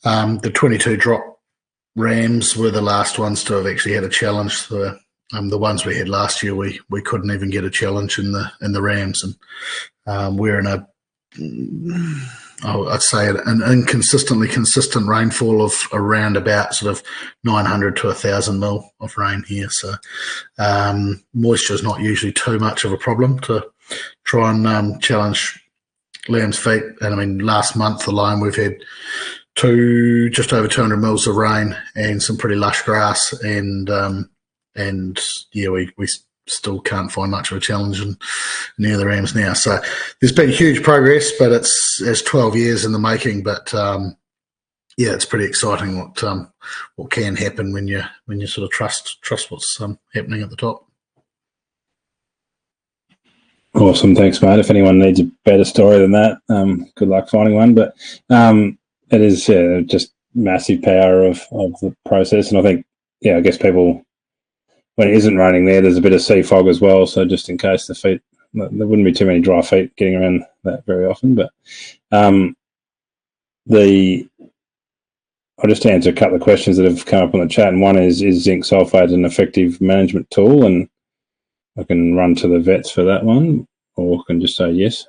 the 22 drop rams were the last ones to have actually had a challenge. The ones we had last year, we couldn't even get a challenge in the rams, and we're in I'd say an inconsistently consistent rainfall of around about sort of 900 to 1,000 mil of rain here. So moisture is not usually too much of a problem to try and challenge lamb's feet. And I mean, last month alone we've had just over 200 mils of rain and some pretty lush grass, and yeah, we still can't find much of a challenge near the rams now. So there's been huge progress, but it's 12 years in the making. But yeah, it's pretty exciting what can happen when you sort of trust what's happening at the top. Awesome, thanks, mate. If anyone needs a better story than that, good luck finding one. But it is just massive power of the process, and I think, I guess people, when it isn't raining there's a bit of sea fog as well. So just in case the feet, there wouldn't be too many dry feet getting around that very often. But I'll just answer a couple of questions that have come up on the chat, and one is zinc sulfate an effective management tool? And I can run to the vets for that one, or I can just say yes.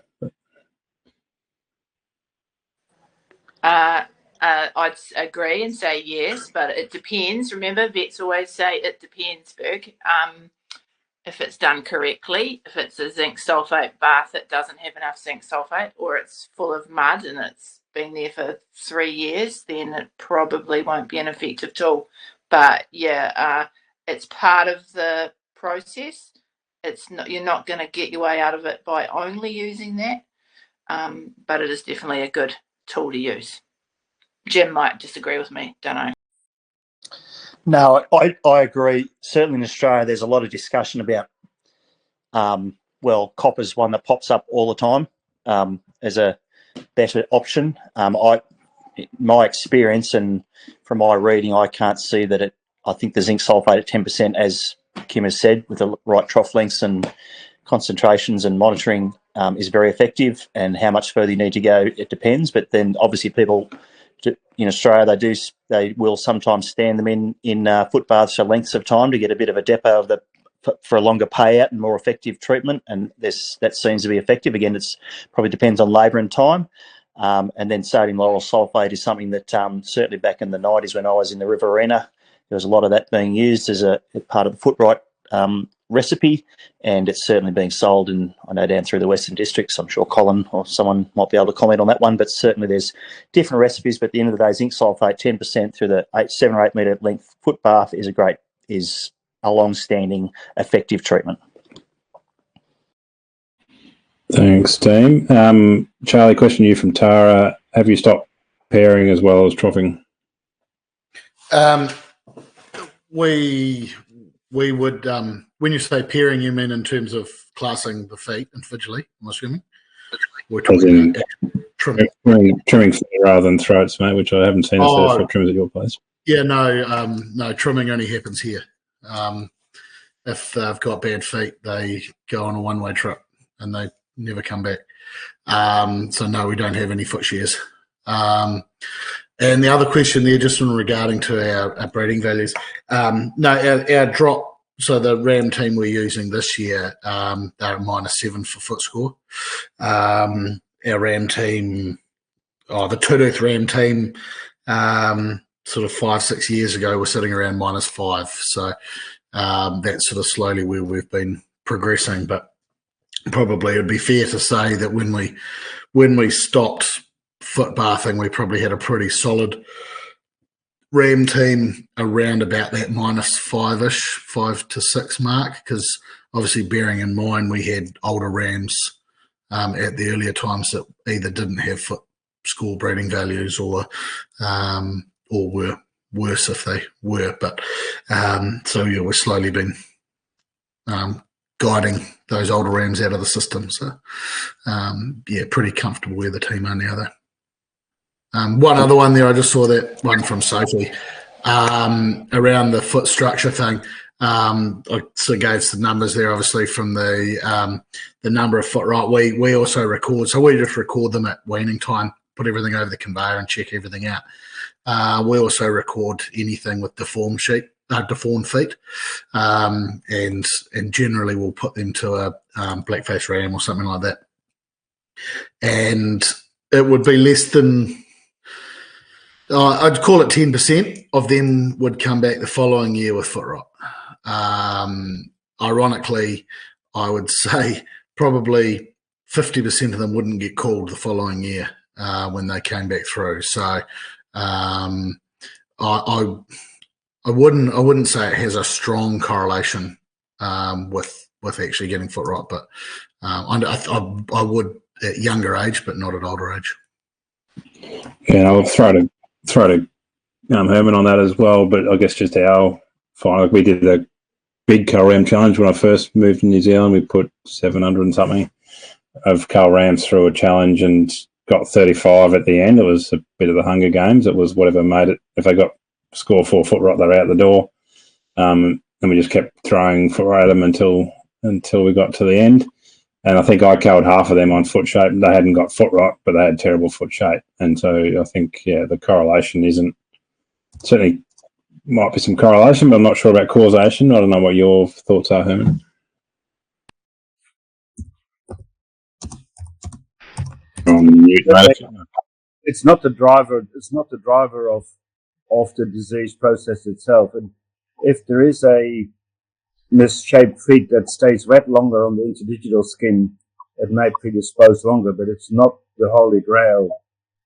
I'd agree and say yes, but it depends. Remember, vets always say it depends, Berg. If it's done correctly, if it's a zinc sulfate bath that doesn't have enough zinc sulfate, or it's full of mud and it's been there for 3 years, then it probably won't be an effective tool. But it's part of the process. It's not, you're not going to get your way out of it by only using that, but it is definitely a good tool to use. Jim might disagree with me, don't know. No, I agree. Certainly in Australia, there's a lot of discussion about, copper's one that pops up all the time as a better option. My experience and from my reading, I can't see that I think the zinc sulfate at 10%, as Kim has said, with the right trough lengths and concentrations and monitoring is very effective. And how much further you need to go, it depends. But then obviously people in Australia, they will sometimes stand them in foot baths for lengths of time to get a bit of a depot for a longer payout and more effective treatment. And that seems to be effective. Again, it's probably depends on labour and time. And then sodium lauryl sulfate is something that certainly back in the 90s when I was in the River Arena, there was a lot of that being used as a part of the Footrot recipe, and it's certainly being sold in, I know, down through the Western Districts. I'm sure Colin or someone might be able to comment on that one, but certainly there's different recipes. But at the end of the day, zinc sulfate 10% through the 7 or 8 metre length foot bath is a long-standing effective treatment. Thanks, team. Charlie, question to you from Tara. Have you stopped pairing as well as troughing? We would, when you say pairing, you mean in terms of classing the feet individually, I'm assuming? We're talking trimming feet rather than throats, mate, which I haven't seen a set of foot trimmers at your place. Yeah, no, trimming only happens here. If they've got bad feet, they go on a one-way trip and they never come back. So no, we don't have any foot shears. And the other question there, just in regarding to our breeding values, our drop, so the RAM team we're using this year, they're at -7 for foot score. Our RAM team, the two-tooth RAM team, sort of 5-6 years ago, we're sitting around -5. So that's sort of slowly where we've been progressing. But probably it would be fair to say that when we stopped foot bathing, we probably had a pretty solid RAM team around about that -5-ish, 5 to 6 mark, because obviously bearing in mind we had older rams at the earlier times that either didn't have foot score breeding values or were worse if they were. But so yeah, we've slowly been guiding those older rams out of the system. So yeah, pretty comfortable where the team are now though. One other one there, I just saw that one from Sophie around the foot structure thing. I sort of gave some numbers there, obviously, from the number of Footrot. We also record, so we just record them at weaning time, put everything over the conveyor and check everything out. We also record anything with deformed feet, and generally we'll put them to a blackface ram or something like that. And it would be less than, I'd call it 10% of them would come back the following year with foot rot. Ironically, I would say probably 50% of them wouldn't get called the following year when they came back through. So I wouldn't say it has a strong correlation with actually getting foot rot, but I would at younger age, but not at older age. Yeah, I'll throw to Herman on that as well. But I guess just our final, like we did a big co-ram challenge when I first moved to New Zealand. We put 700 and something of Carl Rams through a challenge and got 35 at the end. It was a bit of the Hunger Games. It was whatever made it. If they got score 4 Footrot, they're out the door. And we just kept throwing foot at them until we got to the end. And I think I killed half of them on foot shape. They hadn't got foot rot, but they had terrible foot shape. And so I think, the correlation isn't, certainly might be some correlation, but I'm not sure about causation. I don't know what your thoughts are, Herman. It's not the driver. It's not the driver of the disease process itself. And if there is a misshaped feet that stays wet longer on the interdigital skin, it may predispose longer, but it's not the holy grail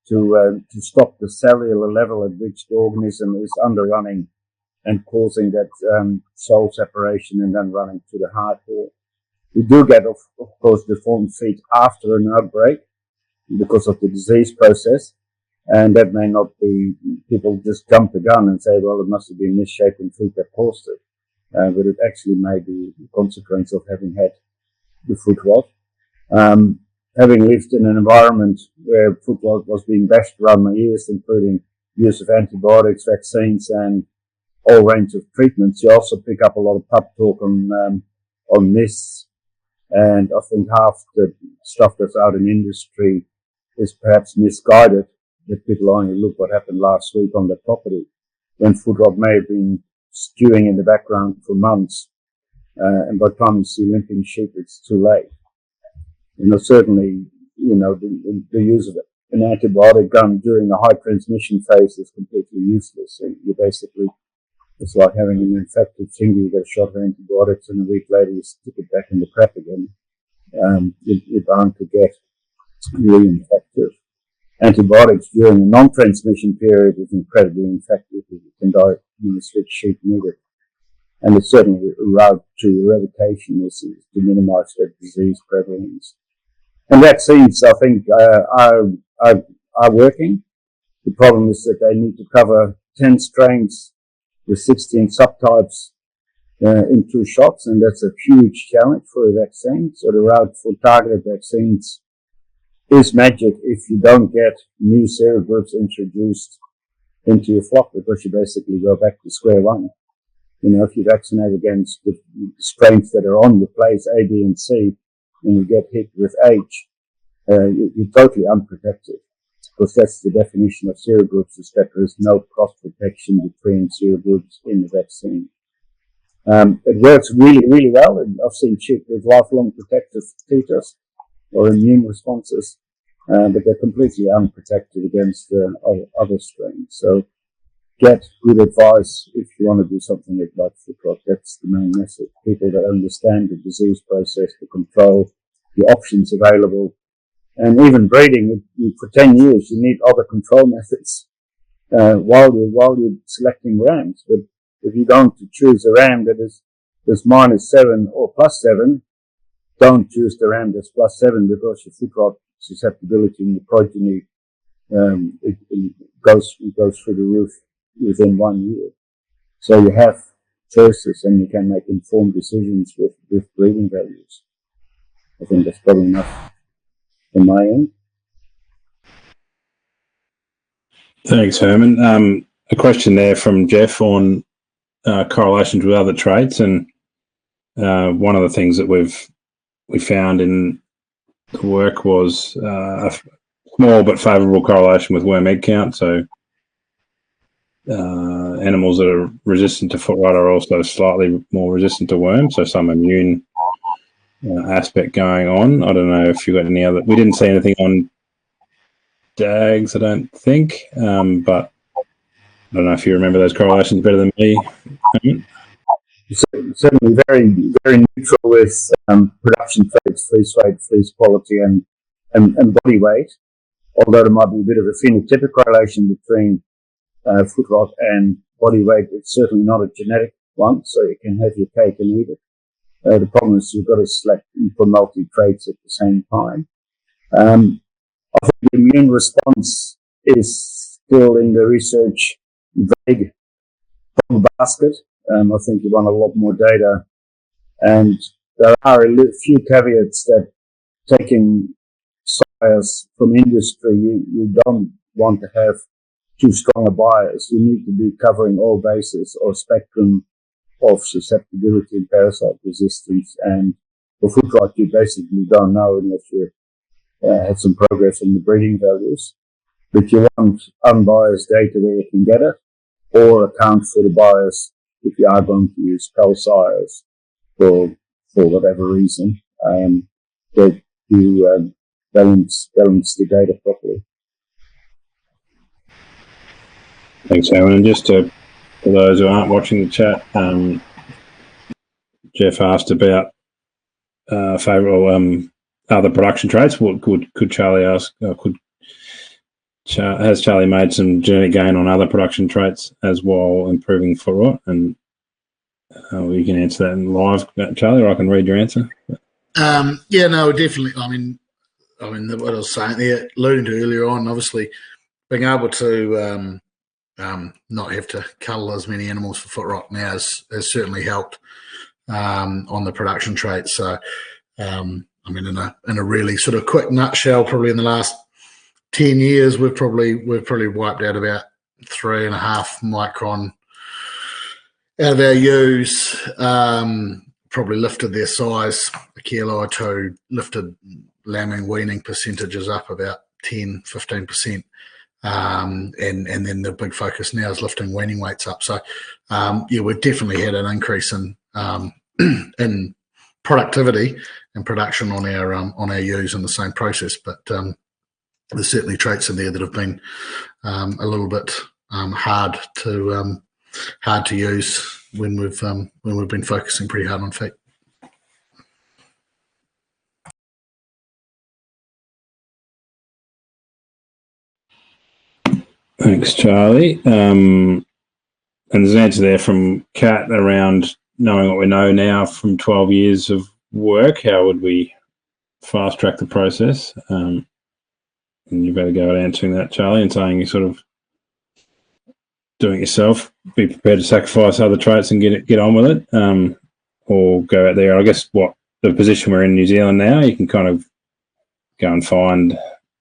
to stop the cellular level at which the organism is underrunning and causing that sole separation and then running to the heart. We do get, of course, deformed feet after an outbreak because of the disease process, and that may not be, people just jump the gun and say, well, it must have been misshapen feet that caused it. But it actually may be the consequence of having had the foot rot. Having lived in an environment where foot rot was being bashed around my ears, including use of antibiotics, vaccines, and all range of treatments, you also pick up a lot of pub talk on this. And I think half the stuff that's out in industry is perhaps misguided, that people only look what happened last week on that property, when foot rot may have been stewing in the background for months, and by the time you see limping sheep, it's too late. Certainly, the use of an antibiotic gun during the high transmission phase is completely useless. And you basically, it's like having an infected finger. You get a shot of antibiotics, and a week later you stick it back in the prep again. You're bound to get reinfected. Antibiotics during the non-transmission period is incredibly effective. You can die, switch sheep needed. And it's certainly a route to eradication is to minimize that disease prevalence. And vaccines, I think, are working. The problem is that they need to cover 10 strains with 16 subtypes in 2 shots, and that's a huge challenge for a vaccine. So the route for targeted vaccines is magic if you don't get new serogroups introduced into your flock, because you basically go back to square one. If you vaccinate against the strains that are on the place A, B, and C, and you get hit with H, you're totally unprotected, because that's the definition of serogroups, is that there is no cross protection between serogroups in the vaccine. It works really, really well, and I've seen sheep with lifelong protective titers or immune responses, but they're completely unprotected against other strains. So get good advice if you want to do something like foot rot. That's the main message. People that understand the disease process, the control, the options available, and even breeding. For 10 years, you need other control methods while you're selecting rams. But if you're going to choose a ram that is -7 or +7, don't choose the ram that's +7, because your foot rot susceptibility in the progeny it goes through the roof within 1 year. So you have choices, and you can make informed decisions with breeding values. I think that's probably enough on my end. Thanks, Herman. A question there from Jeff on correlations with other traits, and one of the things that we found in the work was a small but favourable correlation with worm egg count. So animals that are resistant to foot rot are also slightly more resistant to worms, so some immune aspect going on. I don't know if you've got any other. We didn't see anything on dags, I don't think, but I don't know if you remember those correlations better than me. Certainly very, very neutral with production traits, fleece weight, fleece quality, and body weight. Although there might be a bit of a phenotypic correlation between foot rot and body weight, it's certainly not a genetic one, so you can have your cake and eat it. The problem is you've got to select for multi-traits at the same time. I think the immune response is still in the research vague basket. I think you want a lot more data, and there are a few caveats that taking sires from industry, you don't want to have too strong a bias. You need to be covering all bases or spectrum of susceptibility and parasite resistance. And for Footrot, you basically don't know unless you had some progress on the breeding values. But you want unbiased data where you can get it, or account for the bias if you are going to use cull sires for whatever reason, that you balance the data properly. Thanks, Herman. And just for those who aren't watching the chat, Jeff asked about favourable other production traits. What could Charlie ask? Has Charlie made some genetic gain on other production traits as well, improving Footrot? And you can answer that in live, Charlie, or I can read your answer. Yeah, no, definitely. I mean, what I was saying there, alluding to earlier on, obviously being able to not have to cull as many animals for Footrot now has certainly helped on the production traits. So, I mean, in a really sort of quick nutshell, probably in the last 10 years, we've probably wiped out about 3.5 micron out of our ewes. Probably lifted their size a kilo or two, lifted lambing weaning percentages up about 10-15%. And then the big focus now is lifting weaning weights up. So yeah, we've definitely had an increase in in productivity and production on our ewes in the same process. But there's certainly traits in there that have been a little bit hard to use when we've been focusing pretty hard on feet. Thanks, Charlie. And there's an answer there from Kat around knowing what we know now from 12 years of work. How would we fast track the process? And you better go at answering that, Charlie, and saying you sort of doing it yourself, be prepared to sacrifice other traits and get on with it, or go out there. I guess what the position we're in New Zealand now, you can kind of go and find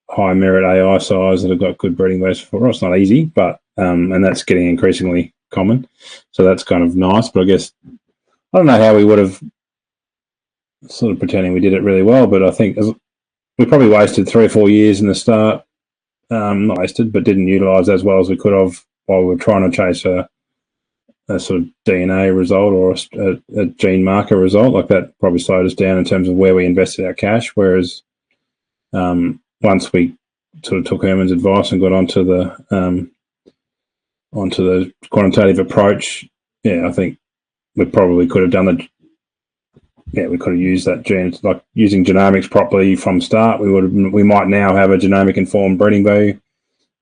high merit AI sires that have got good breeding values for us. It's not easy, but and that's getting increasingly common. So that's kind of nice. But I guess I don't know how we would have sort of pretending we did it really well, but I think we probably wasted 3 or 4 years in the start. Not wasted, but didn't utilise as well as we could have while we were trying to chase a sort of DNA result or a gene marker result. Like that probably slowed us down in terms of where we invested our cash. Whereas once we sort of took Herman's advice and got onto the quantitative approach, yeah, I think we probably could have done the. Yeah, we could have used that gene, like using genomics properly from start. We might now have a genomic informed breeding value,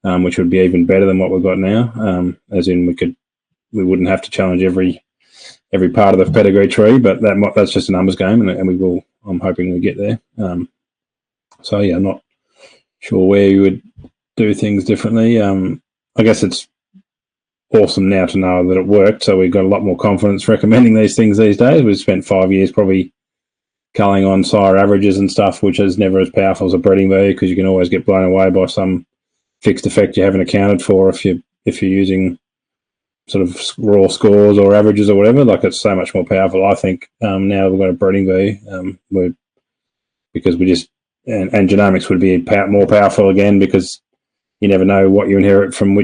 which would be even better than what we've got now. As in, we wouldn't have to challenge every part of the pedigree tree, but that's just a numbers game, and we will. I'm hoping we get there. So yeah, I'm not sure where you would do things differently. I guess it's awesome now to know that it worked, so we've got a lot more confidence recommending these things these days. We've spent 5 years probably culling on sire averages and stuff, which is never as powerful as a breeding value because you can always get blown away by some fixed effect you haven't accounted for if you're using sort of raw scores or averages or whatever. Like it's so much more powerful, I think. Now we've got a breeding value, because we just and genomics would be more powerful again because you never know what you inherit from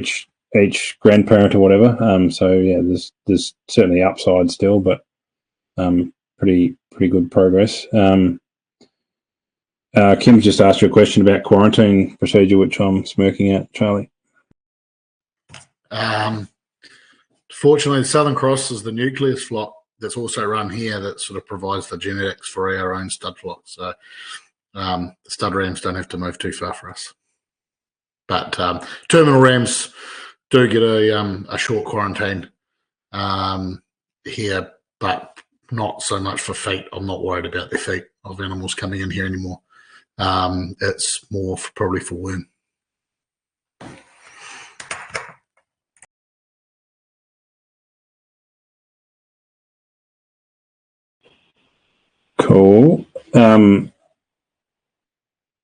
each grandparent or whatever. So yeah, there's certainly upside still, but pretty good progress. Kim's just asked you a question about quarantine procedure, which I'm smirking at, Charlie. Fortunately, the Southern Cross is the nucleus flock that's also run here that sort of provides the genetics for our own stud flock. So the stud rams don't have to move too far for us. But terminal rams do get a short quarantine here, but not so much for feet. I'm not worried about the feet of animals coming in here anymore. It's more probably for worm. Cool.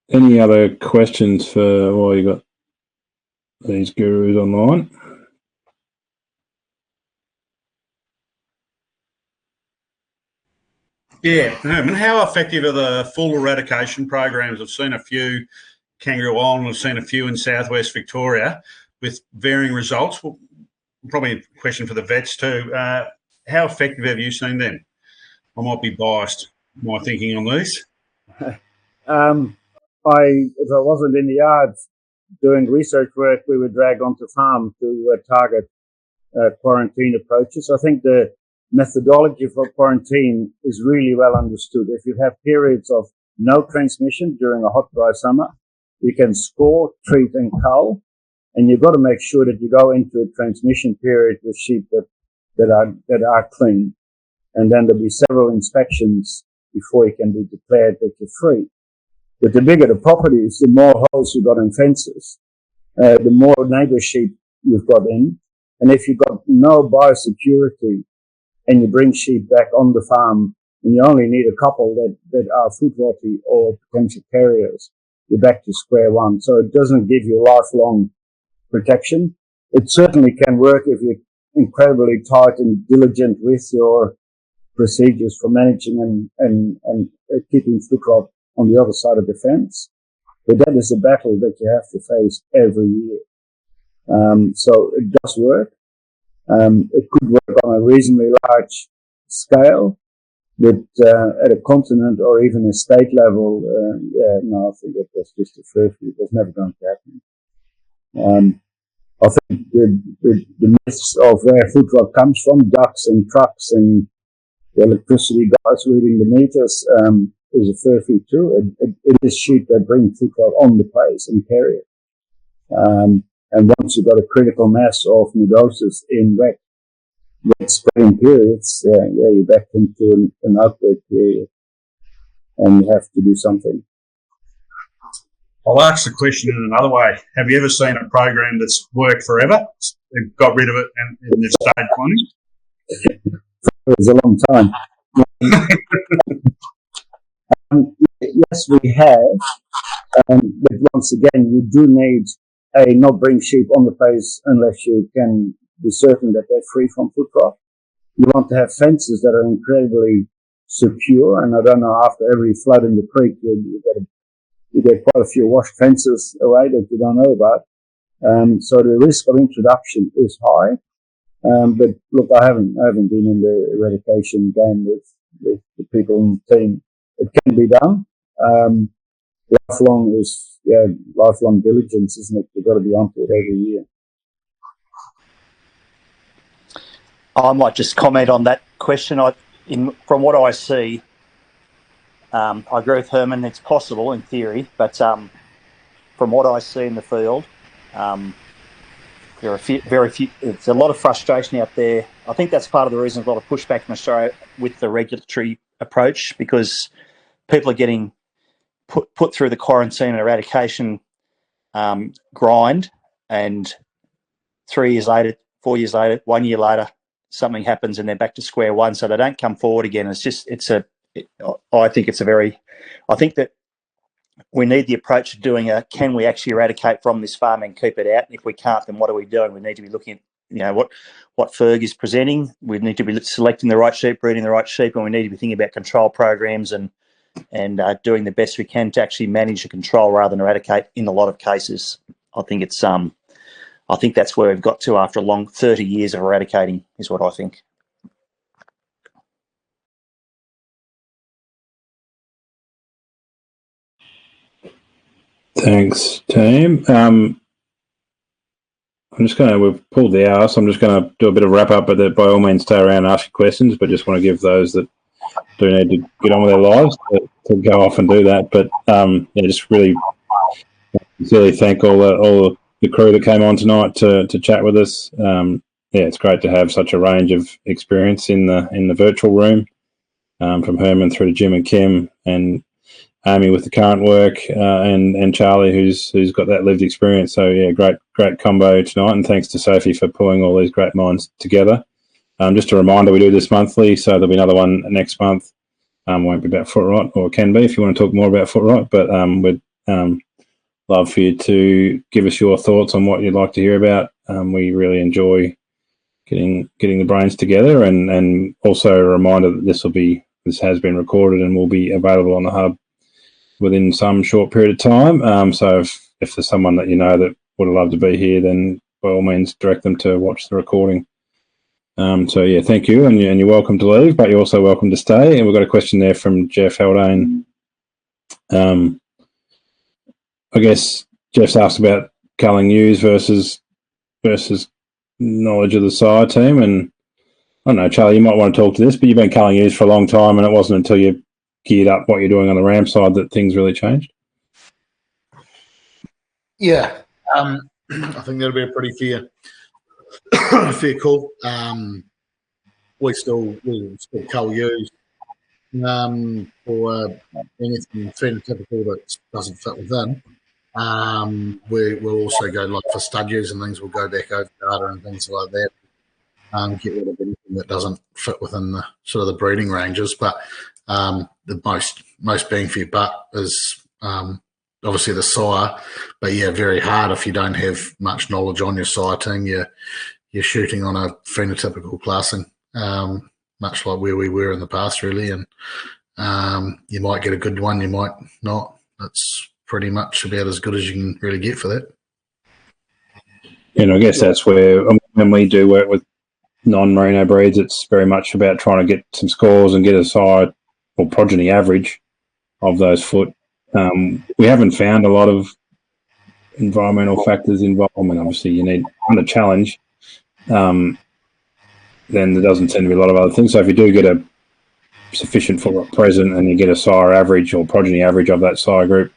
Any other questions for while you got these gurus online? Yeah, Herman, how effective are the full eradication programs? I've seen a few Kangaroo Island, I've seen a few in southwest Victoria with varying results. Well, probably a question for the vets too. How effective have you seen them? I might be biased, my thinking on these. If I wasn't in the yard doing research work, we would drag onto farm to target quarantine approaches. I think the methodology for quarantine is really well understood. If you have periods of no transmission during a hot, dry summer, you can score, treat, and cull, and you've got to make sure that you go into a transmission period with sheep that are clean, and then there'll be several inspections before you can be declared that you're free. But the bigger the property is, the more holes you've got in fences, the more neighbour sheep you've got in. And if you've got no biosecurity and you bring sheep back on the farm and you only need a couple that are food rotty or potential carriers, you're back to square one. So it doesn't give you lifelong protection. It certainly can work if you're incredibly tight and diligent with your procedures for managing and keeping foot rot on the other side of the fence. But that is a battle that you have to face every year. So it does work. It could work on a reasonably large scale, but at a continent or even a state level, no, I think that was just a furphy. It was never going to happen. I think the myths of where food rot comes from, ducks and trucks and the electricity guys reading the meters, is a furphy too. It is sheep that bring food rot on the place and carry it. And once you've got a critical mass of nodosis in wet spreading periods, you're back into an outbreak period, and you have to do something. I'll ask the question in another way. Have you ever seen a program that's worked forever? They've got rid of it and they've stayed cloning? It was a long time. Yes, we have. But once again, you do need not bring sheep on the place unless you can be certain that they're free from foot rot. You want to have fences that are incredibly secure, and I don't know, after every flood in the creek, you get quite a few washed fences away that you don't know about. So the risk of introduction is high. But look, I haven't been in the eradication game with the people in the team. It can be done. Lifelong diligence, isn't it? You've got to be onto it every year. I might just comment on that question. From what I see, I agree with Herman. It's possible in theory, but from what I see in the field, there are very few. It's a lot of frustration out there. I think that's part of the reason there's a lot of pushback in Australia with the regulatory approach, because people are getting put through the quarantine and eradication grind, and 3 years later, 4 years later, 1 year later, something happens and they're back to square one. So they don't come forward again. I think that we need the approach of doing can we actually eradicate from this farm and keep it out? And if we can't, then what are we doing? We need to be looking at, what Ferg is presenting. We need to be selecting the right sheep, breeding the right sheep, and we need to be thinking about control programs and doing the best we can to actually manage the control rather than eradicate in a lot of cases. I think that's where we've got to after a long 30 years of eradicating, is what I think. Thanks, team. We've pulled the hour, so I'm just going to do a bit of wrap up, but by all means stay around and ask your questions, but just want to give those that do need to get on with their lives to go off and do that. But just really sincerely thank all the crew that came on tonight to chat with us. It's great to have such a range of experience in the virtual room, from Herman through to Jim and Kim, and Amy with the current work, and Charlie who's got that lived experience. So great combo tonight, and thanks to Sophie for pulling all these great minds together. Just a reminder, we do this monthly, so there'll be another one next month. Won't be about foot rot, or can be if you want to talk more about foot rot, but we're love for you to give us your thoughts on what you'd like to hear about. We really enjoy getting the brains together, and also a reminder that this has been recorded and will be available on the hub within some short period of time. So if there's someone that you know that would have loved to be here, then by all means direct them to watch the recording. So yeah, thank you, and you're welcome to leave, but you're also welcome to stay. And we've got a question there from Jeff Haldane. I guess Jeff's asked about culling ewes versus knowledge of the sire team, and I don't know, Charlie, you might want to talk to this, but you've been culling ewes for a long time, and it wasn't until you geared up what you're doing on the ram side that things really changed. Yeah, I think that'll be a pretty fair call. We still cull ewes for anything phenotypical that doesn't fit within. We'll also go like for stud ewes and things. We'll go back over data and things like that. Get rid of anything that doesn't fit within the sort of the breeding ranges. But the most bang for your buck is obviously the sire. But yeah, very hard if you don't have much knowledge on your sire team. You're shooting on a phenotypical classing, much like where we were in the past, really. And you might get a good one, you might not. That's pretty much about as good as you can really get for that. And I guess that's where, when we do work with non-merino breeds, it's very much about trying to get some scores and get a sire or progeny average of those foot. We haven't found a lot of environmental factors involved. I mean, obviously you need under challenge. Then there doesn't seem to be a lot of other things. So if you do get a sufficient foot present and you get a sire average or progeny average of that sire group,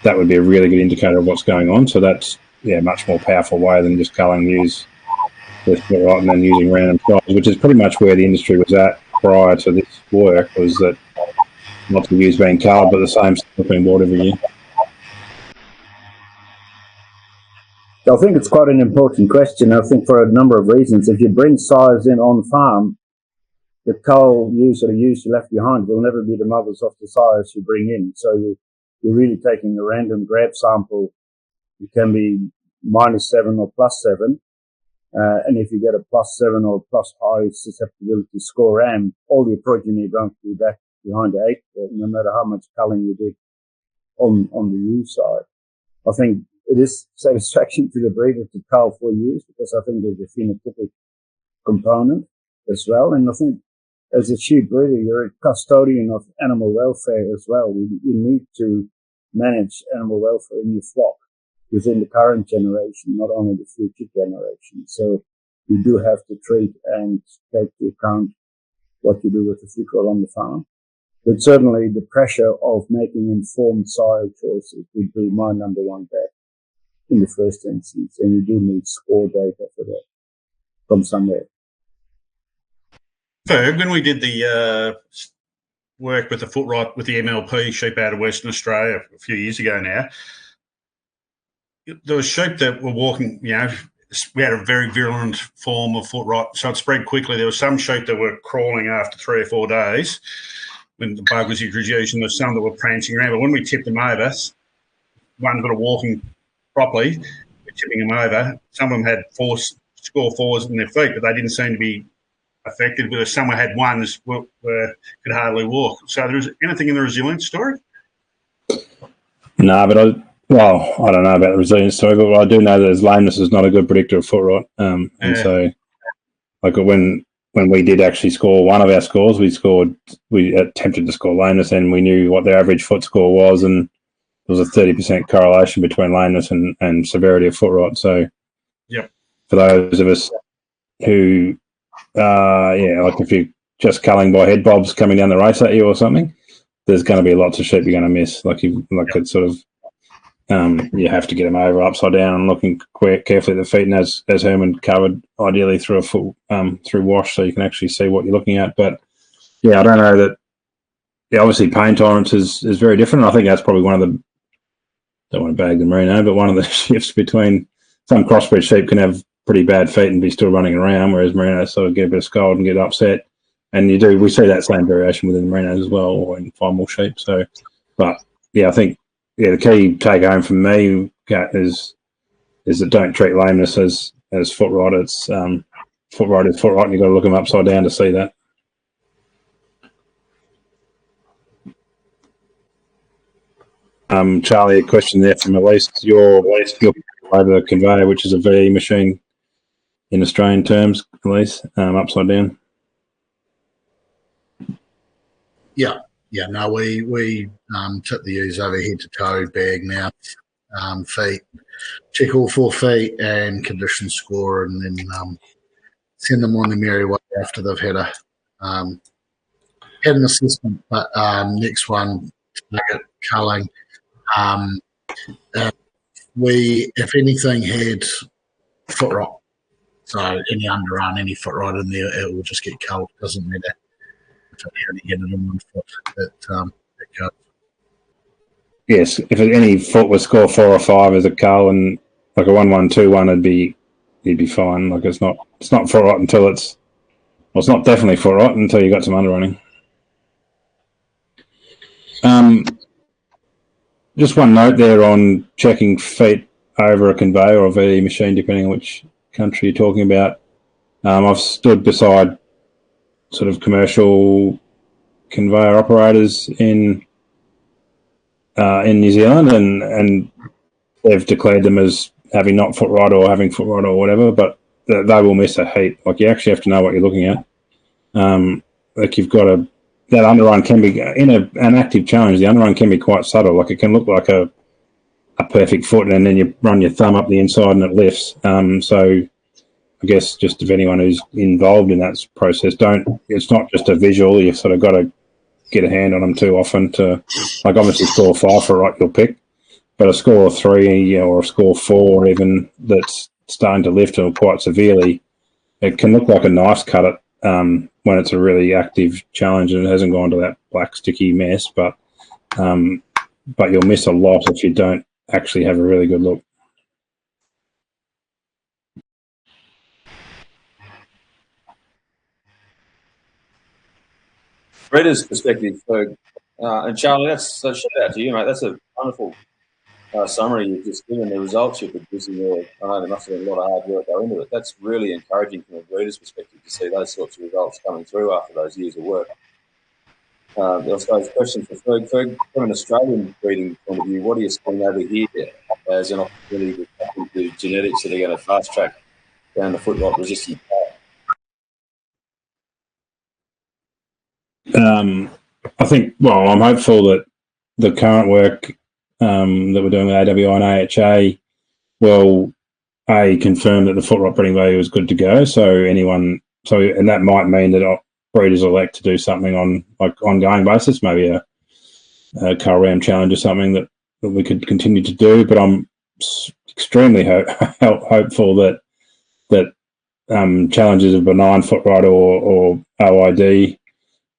that would be a really good indicator of what's going on. So that's a much more powerful way than just culling ewes with Footrot and then using random trials, which is pretty much where the industry was at prior to this work, was that lots of ewes being culled, but the same stuff being bought every year. I think it's quite an important question. I think for a number of reasons. If you bring sires in on farm, the cull ewes or ewes you left behind will never be the mothers of the sires you bring in. So you're really taking a random grab sample. It can be -7 or +7. And if you get a +7 or plus high susceptibility score ram, all your progeny going to be back behind the 8, no matter how much culling you did on the ewe side. I think it is satisfaction to the breeder to cull for ewes, because I think there's a phenotypic component as well. And I think as a sheep breeder, you're a custodian of animal welfare as well. You need to manage animal welfare in your flock within the current generation, not only the future generation. So you do have to treat and take into account what you do with the Footrot on the farm. But certainly the pressure of making informed sire choices would be my number one bet in the first instance. And you do need score data for that from somewhere. Ferg, when we did the work with the Footrot with the MLP sheep out of Western Australia a few years ago now, there was sheep that were walking, we had a very virulent form of Footrot, so it spread quickly. There were some sheep that were crawling after 3 or 4 days when the bug was introduced, and there were some that were prancing around. But when we tipped them over, ones that are walking properly, we're tipping them over. Some of them had score 4s in their feet, but they didn't seem to be affected. But some had ones where could hardly walk. So there was anything in the resilience story? No, but I don't know about the resilience story, but I do know that lameness is not a good predictor of Footrot. And so, like when we did actually score one of our scores, we attempted to score lameness, and we knew what their average foot score was, and there was a 30% correlation between lameness and severity of Footrot. So, for those of us who, like if you're just culling by head bobs coming down the race at you or something, there's going to be lots of sheep you're going to miss. It's sort of, you have to get them over upside down and looking carefully at the feet, and as Herman covered, ideally through a foot through wash, so you can actually see what you're looking at. But I don't know that. Yeah, obviously pain tolerance is very different. And I think that's probably one of the, don't want to bag the merino, but one of the shifts between some crossbred sheep can have pretty bad feet and be still running around, whereas merinos sort of get a bit of scold and get upset. And we see that same variation within the merinos as well, or in final sheep. So, but yeah, I think the key take home from me is that don't treat lameness as foot rot. It's foot rot is foot rot, and you've got to look them upside down to see that. Charlie, a question there from Elise. Your over the conveyor, which is a VE machine in Australian terms, Elise, upside down. Yeah. No, we tip the ewes over head to toe, bag, mouth, feet, check all 4 feet, and condition score, and then send them on their merry way after they've had an assessment. But next one, target culling. We, if anything, had foot rot. So any underrun, any foot rot in there, it will just get culled. Doesn't matter if it only had it in 1 foot. It goes. Yes, if any foot was score 4 or 5 as a cull, and like a 1-1-2-1, you'd be fine. Like it's not foot rot until it's not definitely foot rot until you got some underrunning. Just one note there on checking feet over a conveyor or VE machine, depending on which country you're talking about. I've stood beside sort of commercial conveyor operators in New Zealand, and they've declared them as having not foot rot or having foot rot or whatever, but they will miss a heap. Like you actually have to know what you're looking at. Like you've got that underrun can be in an active challenge. The underrun can be quite subtle. Like it can look like a perfect foot, and then you run your thumb up the inside and it lifts. So I guess just if anyone who's involved in that process, it's not just a visual. You've sort of got to get a hand on them too often to, like obviously score 5 for right you'll pick, but a score 3 or a score 4 even that's starting to lift or quite severely, it can look like a nice cut it when it's a really active challenge and it hasn't gone to that black sticky mess, but you'll miss a lot if you don't actually have a really good look. Breeder's perspective, Ferg, and Charlie, that's a shout out to you, mate. That's a wonderful summary you've just given, the results you're producing there. I know there must have been a lot of hard work go into it. That's really encouraging from a breeder's perspective to see those sorts of results coming through after those years of work. I suppose question for Ferg. Ferg, from an Australian breeding point of view, what are you seeing over here as an opportunity to tap into genetics that are going to fast track down the foot rot resistant path? I think, well, I'm hopeful that the current work that we're doing with AWI and AHA will confirm that the foot rot breeding value is good to go. And that might mean that breeders elect to do something on like ongoing basis, maybe a cull ram challenge or something that we could continue to do. But I'm extremely hopeful that challenges of benign foot rot or OID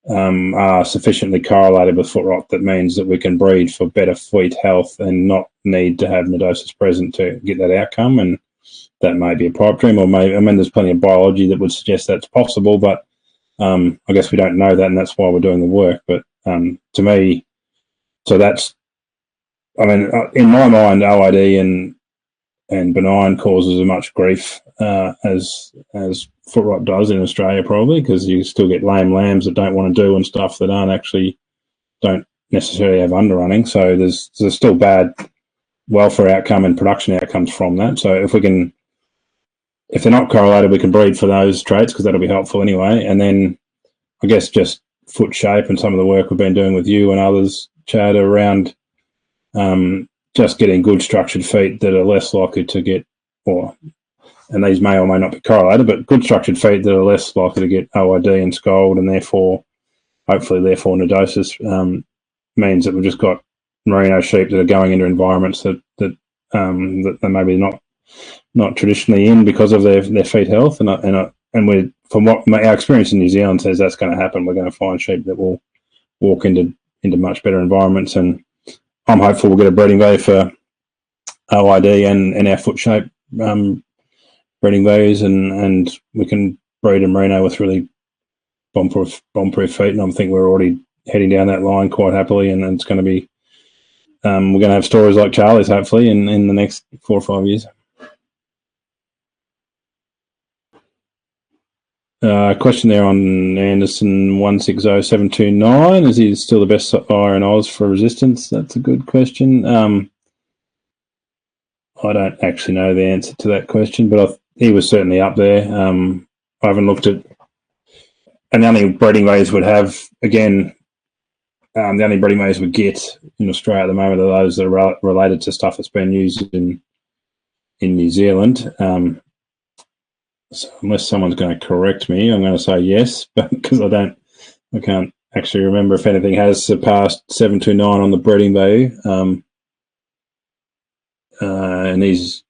are sufficiently correlated with foot rot that means that we can breed for better feet health and not need to have nodosis present to get that outcome. And that may be a pipe dream, or there's plenty of biology that would suggest that's possible, but I guess we don't know that, and that's why we're doing the work. But to me, so that's, in my mind, OID and benign causes as much grief as foot rot does in Australia, probably, because you still get lame lambs that don't want to do and stuff that don't necessarily have underrunning. So there's still bad welfare outcome and production outcomes from that. So if they're not correlated, we can breed for those traits because that'll be helpful anyway. And then I guess just foot shape and some of the work we've been doing with you and others, Chad, around just getting good structured feet that are less likely to get, and these may or may not be correlated, but good structured feet that are less likely to get OID and scold, and hopefully nodosis, means that we've just got merino sheep that are going into environments that they're maybe not traditionally in because of their feet health, and we're, from what our experience in New Zealand says, that's going to happen. We're going to find sheep that will walk into much better environments, and I'm hopeful we'll get a breeding value for OID and our foot shape breeding values, and we can breed a merino with really bomb-proof feet, and I think we're already heading down that line quite happily, and it's going to be we're going to have stories like Charlie's hopefully in the next 4 or 5 years. Question there on Anderson 160729. Is he still the best sire in Oz for resistance? That's a good question. I don't actually know the answer to that question, but he was certainly up there. I haven't looked at, and the only breeding ways would have, again, the only breeding ways we get in Australia at the moment are those that are related to stuff that's been used in New Zealand. So unless someone's going to correct me, I'm going to say yes, but because I can't actually remember if anything has surpassed 729 on the breeding value. And he's,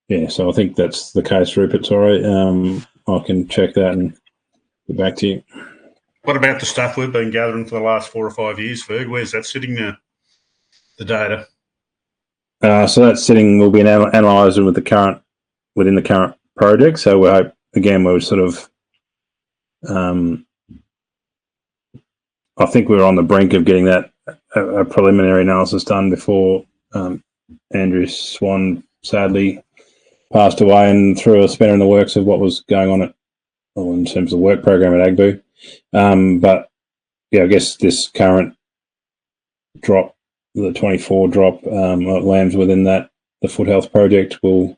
yeah, so I think that's the case, Rupert. Sorry, I can check that and get back to you. What about the stuff we've been gathering for the last 4 or 5 years, Ferg? Where's that sitting now, the data? So that's sitting, will be analysed within the current project. So we hope, again, we're sort of, I think we were on the brink of getting that a preliminary analysis done before Andrew Swan sadly passed away and threw a spanner in the works of what was going on in terms of the work program at AGBU. But yeah, I guess this current drop, the 24 drop lambs within that, the Foot Health project will,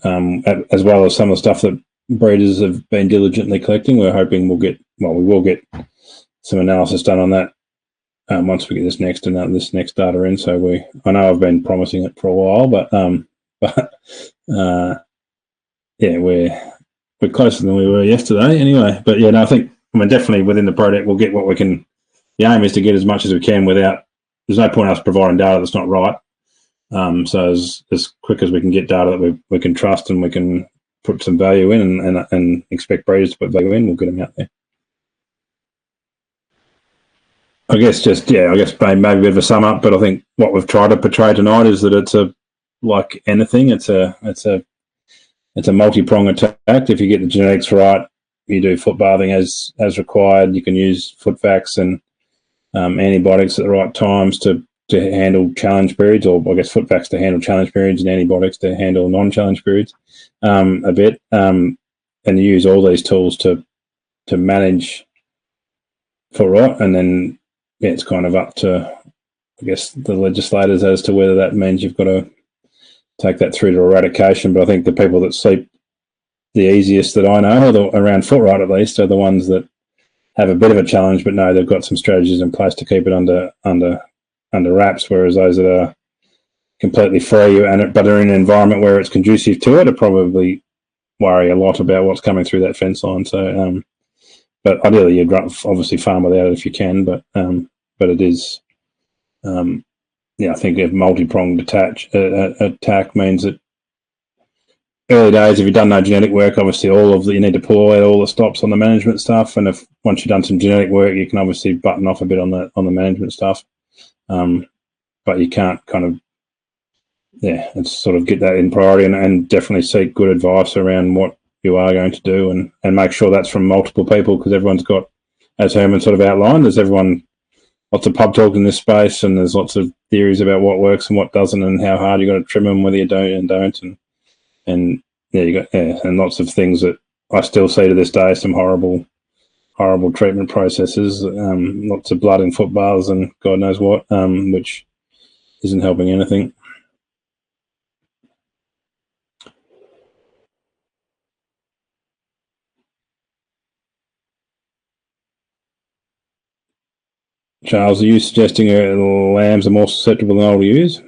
as well as some of the stuff that breeders have been diligently collecting, we're hoping we will get some analysis done on that once we get this next data in. So I know I've been promising it for a while, but yeah, we're closer than we were yesterday anyway. But yeah, no, I mean definitely within the project we'll get what we can. The aim is to get as much as we can without. There's no point us providing data that's not right. So as quick as we can get data that we can trust and we can put some value in and expect breeders to put value in, we'll get them out there. I guess maybe a bit of a sum up, but I think what we've tried to portray tonight is that it's like anything, it's a multi-pronged attack. If you get the genetics right, you do foot bathing as required. You can use foot vacs and antibiotics at the right times to handle challenge periods, or I guess foot vacs to handle challenge periods and antibiotics to handle non-challenge periods a bit. And you use all these tools to manage Footrot, and then yeah, it's kind of up to, I guess, the legislators as to whether that means you've got to take that through to eradication. But I think the people that sleep the easiest that I know, around Footrot at least, are the ones that have a bit of a challenge, but no, they've got some strategies in place to keep it under wraps. Whereas those that are completely free but are in an environment where it's conducive to it, are probably worry a lot about what's coming through that fence line. So, but ideally, you'd obviously farm without it if you can. But it is, yeah, I think a multi-pronged attack means that early days, if you've done no genetic work, obviously you need to pull away all the stops on the management stuff. And once you've done some genetic work, you can obviously button off a bit on the management stuff. But you can't kind of, yeah, it's sort of get that in priority and definitely seek good advice around what you are going to do and make sure that's from multiple people, because everyone's got, as Herman sort of outlined, there's lots of pub talk in this space, and there's lots of theories about what works and what doesn't, and how hard you got to trim them, whether you don't, and yeah, you got and lots of things that I still see to this day, some horrible treatment processes, lots of blood in foot baths and God knows what, which isn't helping anything. Charles, are you suggesting lambs are more susceptible than older ewes?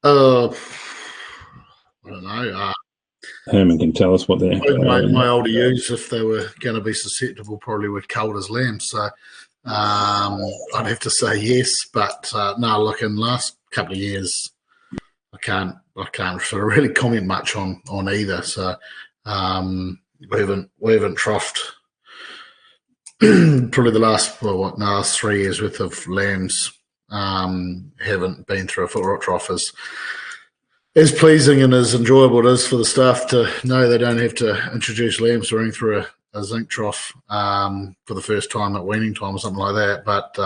I don't know. Herman can tell us what they're. My older ewes, if they were going to be susceptible, probably were culled as lambs. So I'd have to say yes. But no, look, in the last couple of years, I can't sort of really comment much on either. So we haven't troughed probably the last 3 years worth of lambs. Haven't been through a Footrot trough as pleasing and as enjoyable it is for the staff to know they don't have to introduce lambs running through zinc trough for the first time at weaning time or something like that. But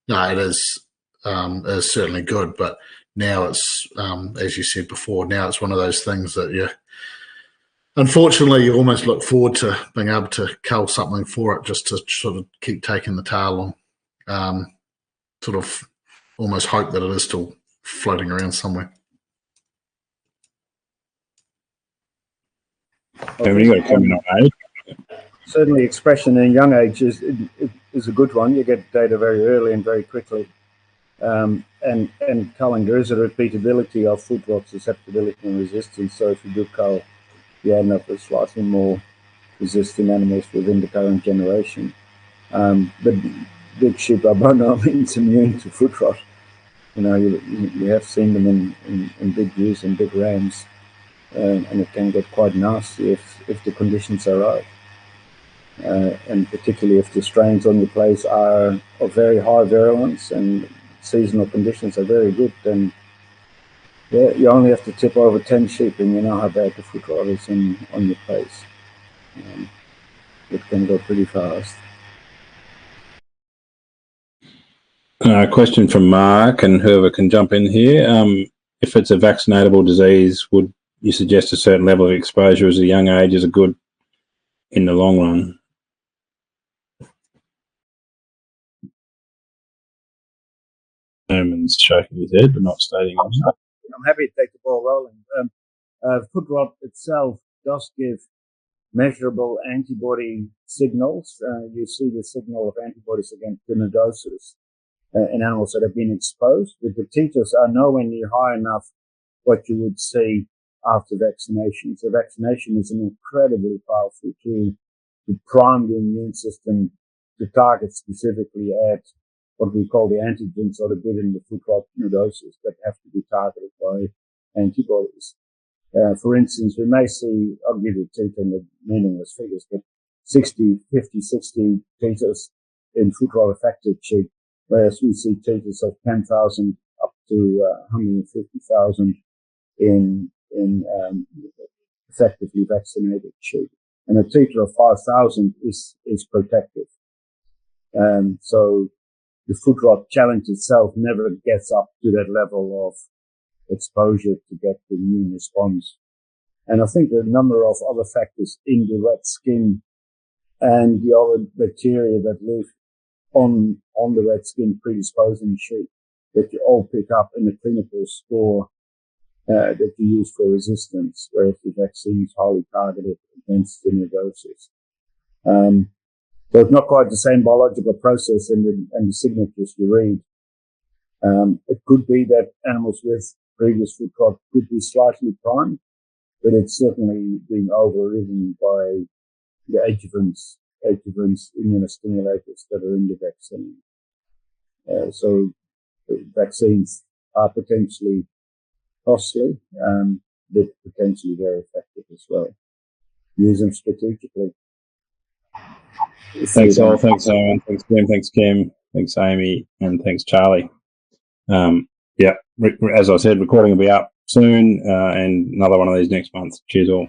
no, it is certainly good. But now it's, as you said before, now it's one of those things that unfortunately you almost look forward to being able to cull something for it, just to sort of keep taking the tail on, sort of almost hope that it is still floating around somewhere. Have you got a comment on age? Certainly, expression in young age is a good one. You get data very early and very quickly. And culling, there is a repeatability of foot rot susceptibility and resistance. So if you do cull, you end up with slightly more resistant animals within the current generation. But big sheep are by no means immune to foot rot. You know, you have seen them in big ewes and big rams, and it can get quite nasty if the conditions are right. And particularly if the strains on your place are of very high virulence and seasonal conditions are very good, then yeah, you only have to tip over 10 sheep and you know how bad the foot rot is on your place. It can go pretty fast. Question from Mark, and whoever can jump in here. If it's a vaccinatable disease, would you suggest a certain level of exposure as a young age is a good in the long run? Herman's shaking his head, but not stating anything. I'm happy to take the ball rolling. Foot rot itself does give measurable antibody signals. You see the signal of antibodies against dinodosis in animals that have been exposed, but the titers are nowhere near high enough what you would see after vaccination. So vaccination is an incredibly powerful tool to prime the immune system to target specifically at what we call the antigens that are given the foot rot nodosis that have to be targeted by antibodies. For instance, we may see, I'll give you titer and the meaningless figures, but 50, 60 titers in foot rot affected sheep, whereas we see titers of 10,000 up to 150,000 in effectively vaccinated sheep. And a titer of 5,000 is protective. So the foot rot challenge itself never gets up to that level of exposure to get the immune response. And I think there are a number of other factors in the red skin and the other bacteria that live on the red skin predisposing sheep that you all pick up in the clinical score that you use for resistance, whereas the vaccine is highly targeted against dinodosis. So it's not quite the same biological process and the signatures you read. It could be that animals with previous foot rot could be slightly primed, but it's certainly being overridden by the adjuvants immunostimulators that are in the vaccine. So vaccines are potentially costly, but potentially very effective as well. Use them strategically. Thanks all. Thanks, Owen. Thanks, Tim. Thanks, Kim. Thanks, Amy. And thanks, Charlie. Yeah, as I said, recording will be up soon, and another one of these next month. Cheers all.